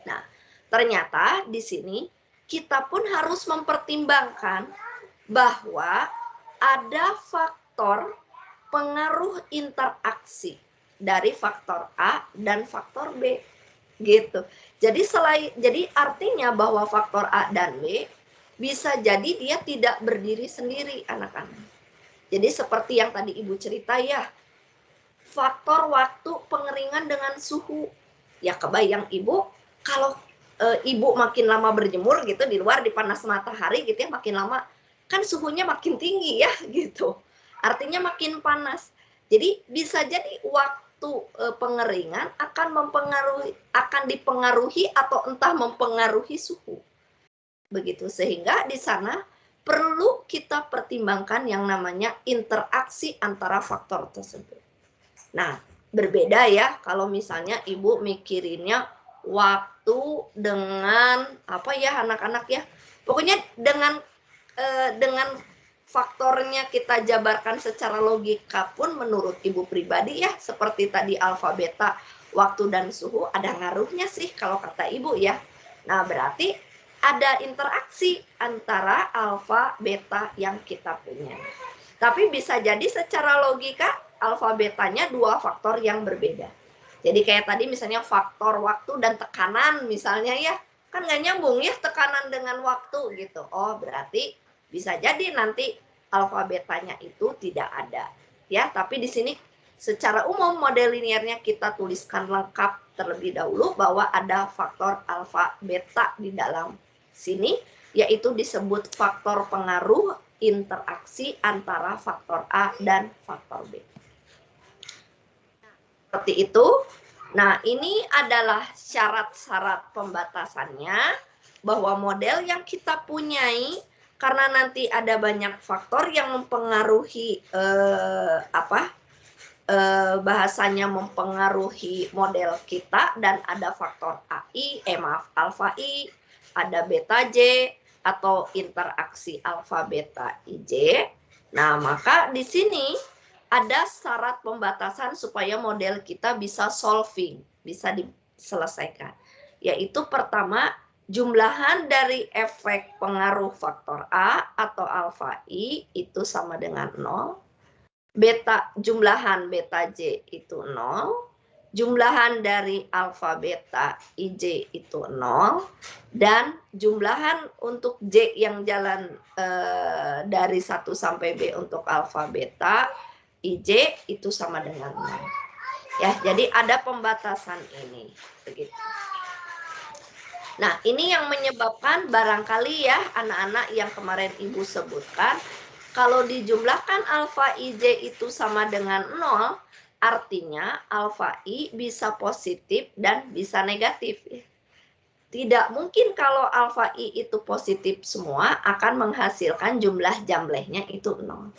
Nah, ternyata di sini kita pun harus mempertimbangkan bahwa ada faktor pengaruh interaksi dari faktor A dan faktor B. Gitu. Jadi artinya bahwa faktor A dan B bisa jadi dia tidak berdiri sendiri, anak-anak. Jadi seperti yang tadi Ibu cerita ya, faktor waktu pengeringan dengan suhu. Ya kebayang Ibu, kalau Ibu makin lama berjemur gitu di luar di panas matahari gitu ya, makin lama kan suhunya makin tinggi ya gitu. Artinya makin panas. Jadi bisa jadi waktu pengeringan akan dipengaruhi atau entah mempengaruhi suhu. Begitu, sehingga di sana perlu kita pertimbangkan yang namanya interaksi antara faktor tersebut. Nah, berbeda ya kalau misalnya Ibu mikirinnya waktu dengan apa ya anak-anak ya. Pokoknya dengan faktornya kita jabarkan secara logika pun menurut Ibu pribadi ya, seperti tadi alfa beta, waktu dan suhu ada ngaruhnya sih kalau kata Ibu ya. Nah, berarti ada interaksi antara alfa beta yang kita punya. Tapi bisa jadi secara logika alfa betanya dua faktor yang berbeda. Jadi kayak tadi misalnya faktor waktu dan tekanan misalnya ya, kan nggak nyambung ya tekanan dengan waktu gitu. Oh, berarti bisa jadi nanti alfa betanya itu tidak ada. Ya, tapi di sini secara umum model linearnya kita tuliskan lengkap terlebih dahulu bahwa ada faktor alfa beta di dalam sini, yaitu disebut faktor pengaruh interaksi antara faktor A dan faktor B. Seperti itu. Nah, ini adalah syarat-syarat pembatasannya bahwa model yang kita punyai karena nanti ada banyak faktor yang mempengaruhi bahasanya mempengaruhi model kita dan ada faktor alfa I, ada beta J atau interaksi alfa beta IJ. Nah, maka di sini ada syarat pembatasan supaya model kita bisa solving, bisa diselesaikan. Yaitu pertama, jumlahan dari efek pengaruh faktor A atau alfa I itu sama dengan 0. Jumlahan beta J itu 0. Jumlahan dari alfa beta IJ itu 0. Dan jumlahan untuk J yang jalan dari 1 sampai B untuk alfa beta IJ itu sama dengan 0. Ya, jadi ada pembatasan ini. Begitu. Nah, ini yang menyebabkan barangkali ya anak-anak yang kemarin Ibu sebutkan, kalau dijumlahkan alfa IJ itu sama dengan 0, artinya alfa I bisa positif dan bisa negatif. Tidak mungkin kalau alfa I itu positif semua akan menghasilkan jumlah jamblehnya itu 0.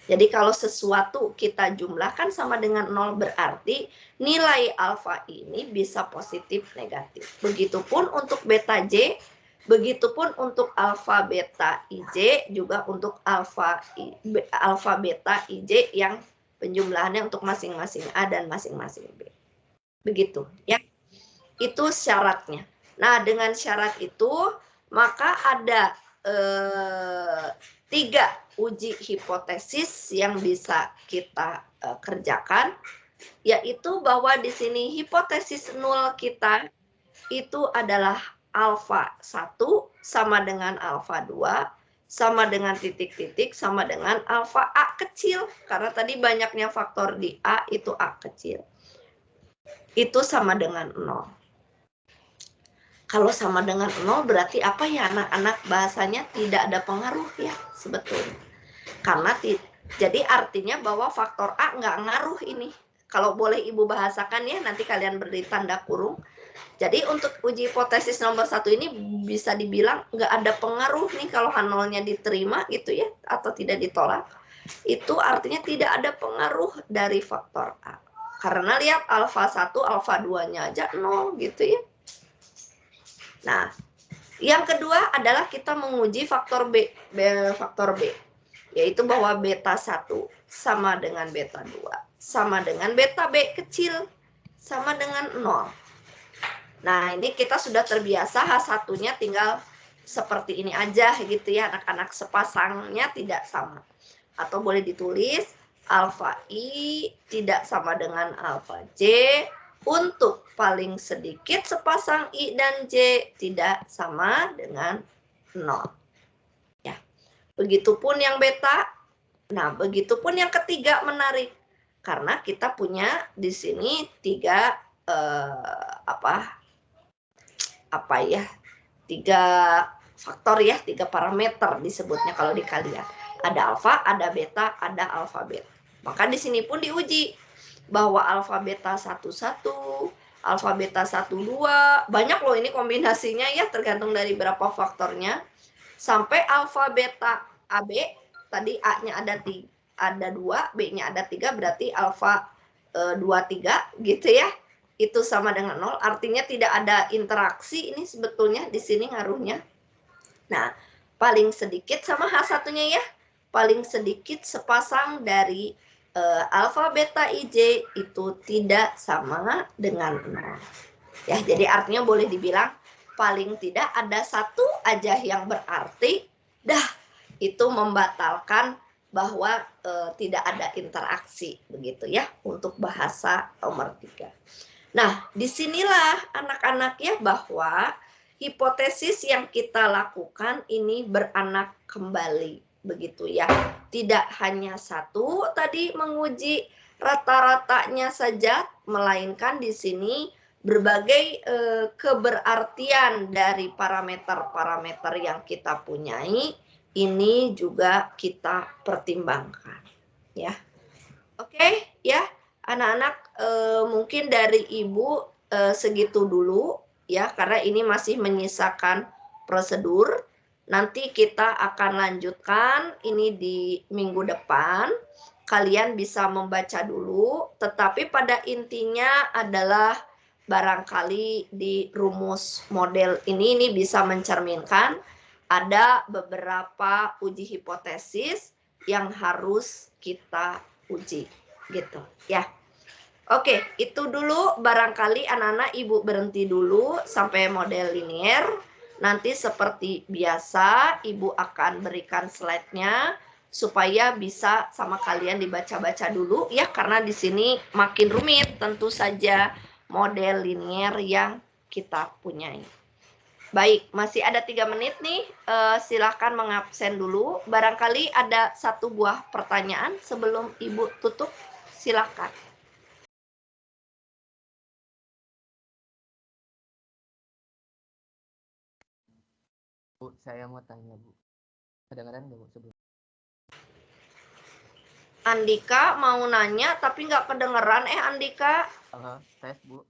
Jadi kalau sesuatu kita jumlahkan sama dengan 0 berarti nilai alfa ini bisa positif negatif. Begitupun untuk beta J, begitupun untuk alfa beta IJ, juga untuk alfa beta IJ yang penjumlahannya untuk masing-masing A dan masing-masing B. Begitu ya. Itu syaratnya. Nah, dengan syarat itu maka ada 3 uji hipotesis yang bisa kita kerjakan, yaitu bahwa di sini hipotesis 0 kita itu adalah alfa 1 sama dengan alfa 2 sama dengan titik-titik sama dengan alfa A kecil, karena tadi banyaknya faktor di A itu A kecil. Itu sama dengan 0. Kalau sama dengan 0 berarti apa ya anak-anak, bahasanya tidak ada pengaruh ya sebetulnya. Karena jadi artinya bahwa faktor A nggak ngaruh ini. Kalau boleh Ibu bahasakan ya, nanti kalian beri tanda kurung. Jadi untuk uji hipotesis nomor 1 ini bisa dibilang nggak ada pengaruh nih kalau H0-nya diterima gitu ya, atau tidak ditolak. Itu artinya tidak ada pengaruh dari faktor A. Karena lihat alfa 1, alfa 2-nya aja 0 gitu ya. Nah, yang kedua adalah kita menguji faktor B, yaitu bahwa beta 1 sama dengan beta 2, sama dengan beta B kecil, sama dengan 0. Nah, ini kita sudah terbiasa H1-nya tinggal seperti ini aja gitu ya, anak-anak, sepasangnya tidak sama. Atau boleh ditulis alfa I tidak sama dengan alfa J, untuk paling sedikit sepasang I dan J tidak sama dengan 0. Ya. Begitupun yang beta. Nah, begitupun yang ketiga menarik. Karena kita punya di sini 3 3 faktor ya, 3 parameter disebutnya kalau di kalian. Ada alfa, ada beta, ada alfa beta. Maka di sini pun diuji bahwa alfa beta 11, alfa beta 12, banyak loh ini kombinasinya ya, tergantung dari berapa faktornya. Sampai alfa beta AB, tadi A-nya ada 2, B-nya ada 3, berarti alfa 23 gitu ya. Itu sama dengan 0, artinya tidak ada interaksi ini sebetulnya di sini ngaruhnya. Nah, paling sedikit sama H1-nya ya, paling sedikit sepasang dari alfa beta IJ itu tidak sama dengan 0. Ya, jadi artinya boleh dibilang paling tidak ada satu aja yang berarti dah itu membatalkan bahwa tidak ada interaksi begitu ya untuk bahasa nomor 3. Nah, disinilah anak-anak ya bahwa hipotesis yang kita lakukan ini beranak kembali begitu ya. Tidak hanya satu tadi menguji rata-ratanya saja, melainkan di sini berbagai keberartian dari parameter-parameter yang kita punyai ini juga kita pertimbangkan ya. Oke ya anak-anak, mungkin dari Ibu segitu dulu ya, karena ini masih menyisakan prosedur. Nanti kita akan lanjutkan ini di minggu depan. Kalian bisa membaca dulu, tetapi pada intinya adalah barangkali di rumus model ini bisa mencerminkan ada beberapa uji hipotesis yang harus kita uji gitu ya. Oke, itu dulu barangkali anak-anak Ibu berhenti dulu sampai model linier. Nanti seperti biasa Ibu akan berikan slide-nya supaya bisa sama kalian dibaca-baca dulu ya, karena di sini makin rumit tentu saja model linier yang kita punyai. Baik, masih ada 3 menit nih, silakan mengabsen dulu. Barangkali ada 1 buah pertanyaan sebelum Ibu tutup, silakan. Bu, saya mau tanya Bu, kedengaran nggak Bu sebelum? Andika mau nanya tapi nggak kedengeran. Andika. Tes Bu.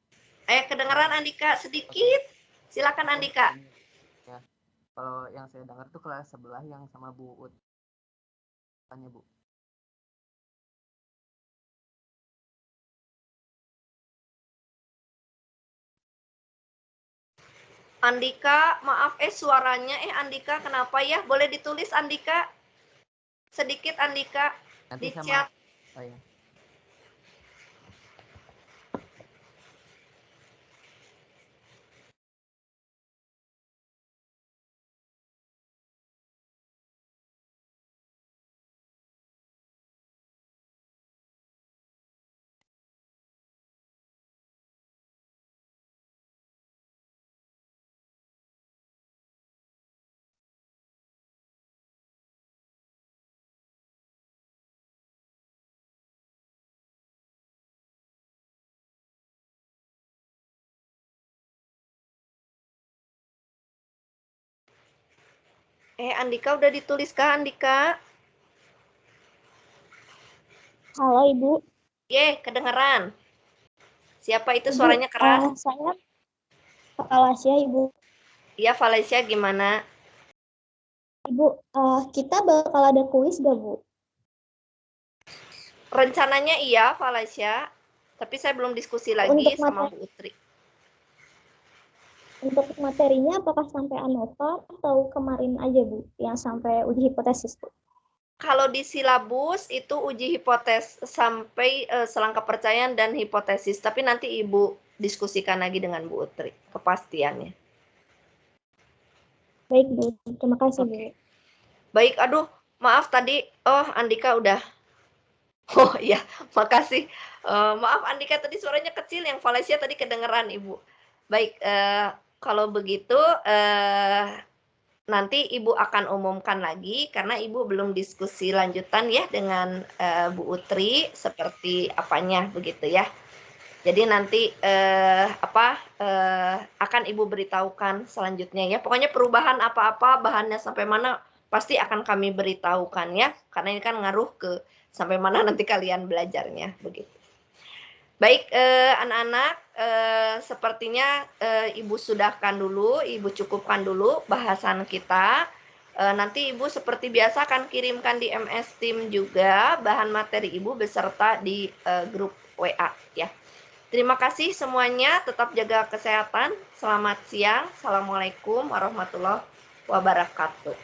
Kedengeran Andika sedikit. Silakan Andika. Ya, kalau yang saya dengar tuh kelas sebelah yang sama Bu Ut. Tanya Bu. Andika, maaf suaranya Andika kenapa ya? Boleh ditulis Andika? Sedikit Andika Nanti di sama, chat. Oh ya. Andika udah dituliskah Andika? Halo Ibu. Kedengeran. Siapa itu Ibu, suaranya keras? Saya Valencia Ibu. Iya Valencia gimana? Ibu, kita bakal ada kuis gak Bu? Rencananya iya Valencia, tapi saya belum diskusi lagi sama Bu Utri. Untuk materinya apakah sampai ANOVA atau kemarin aja Bu, yang sampai uji hipotesis Bu? Kalau di silabus itu uji hipotesis sampai selangkah kepercayaan dan hipotesis, tapi nanti Ibu diskusikan lagi dengan Bu Utri kepastiannya. Baik Bu, terima kasih Bu. Baik, aduh maaf tadi, Andika udah. Oh iya, makasih. Maaf Andika tadi suaranya kecil, yang Valencia tadi kedengeran Ibu. Baik, kalau begitu nanti Ibu akan umumkan lagi karena Ibu belum diskusi lanjutan ya dengan Bu Utri seperti apanya begitu ya. Jadi nanti akan Ibu beritahukan selanjutnya ya. Pokoknya perubahan apa-apa, bahannya sampai mana pasti akan kami beritahukan ya. Karena ini kan ngaruh ke sampai mana nanti kalian belajarnya begitu. Baik anak-anak, sepertinya Ibu sudahkan dulu, Ibu cukupkan dulu bahasan kita. Nanti Ibu seperti biasa akan kirimkan di MS Team juga bahan materi Ibu beserta di grup WA ya. Terima kasih semuanya, tetap jaga kesehatan. Selamat siang. Assalamualaikum warahmatullahi wabarakatuh.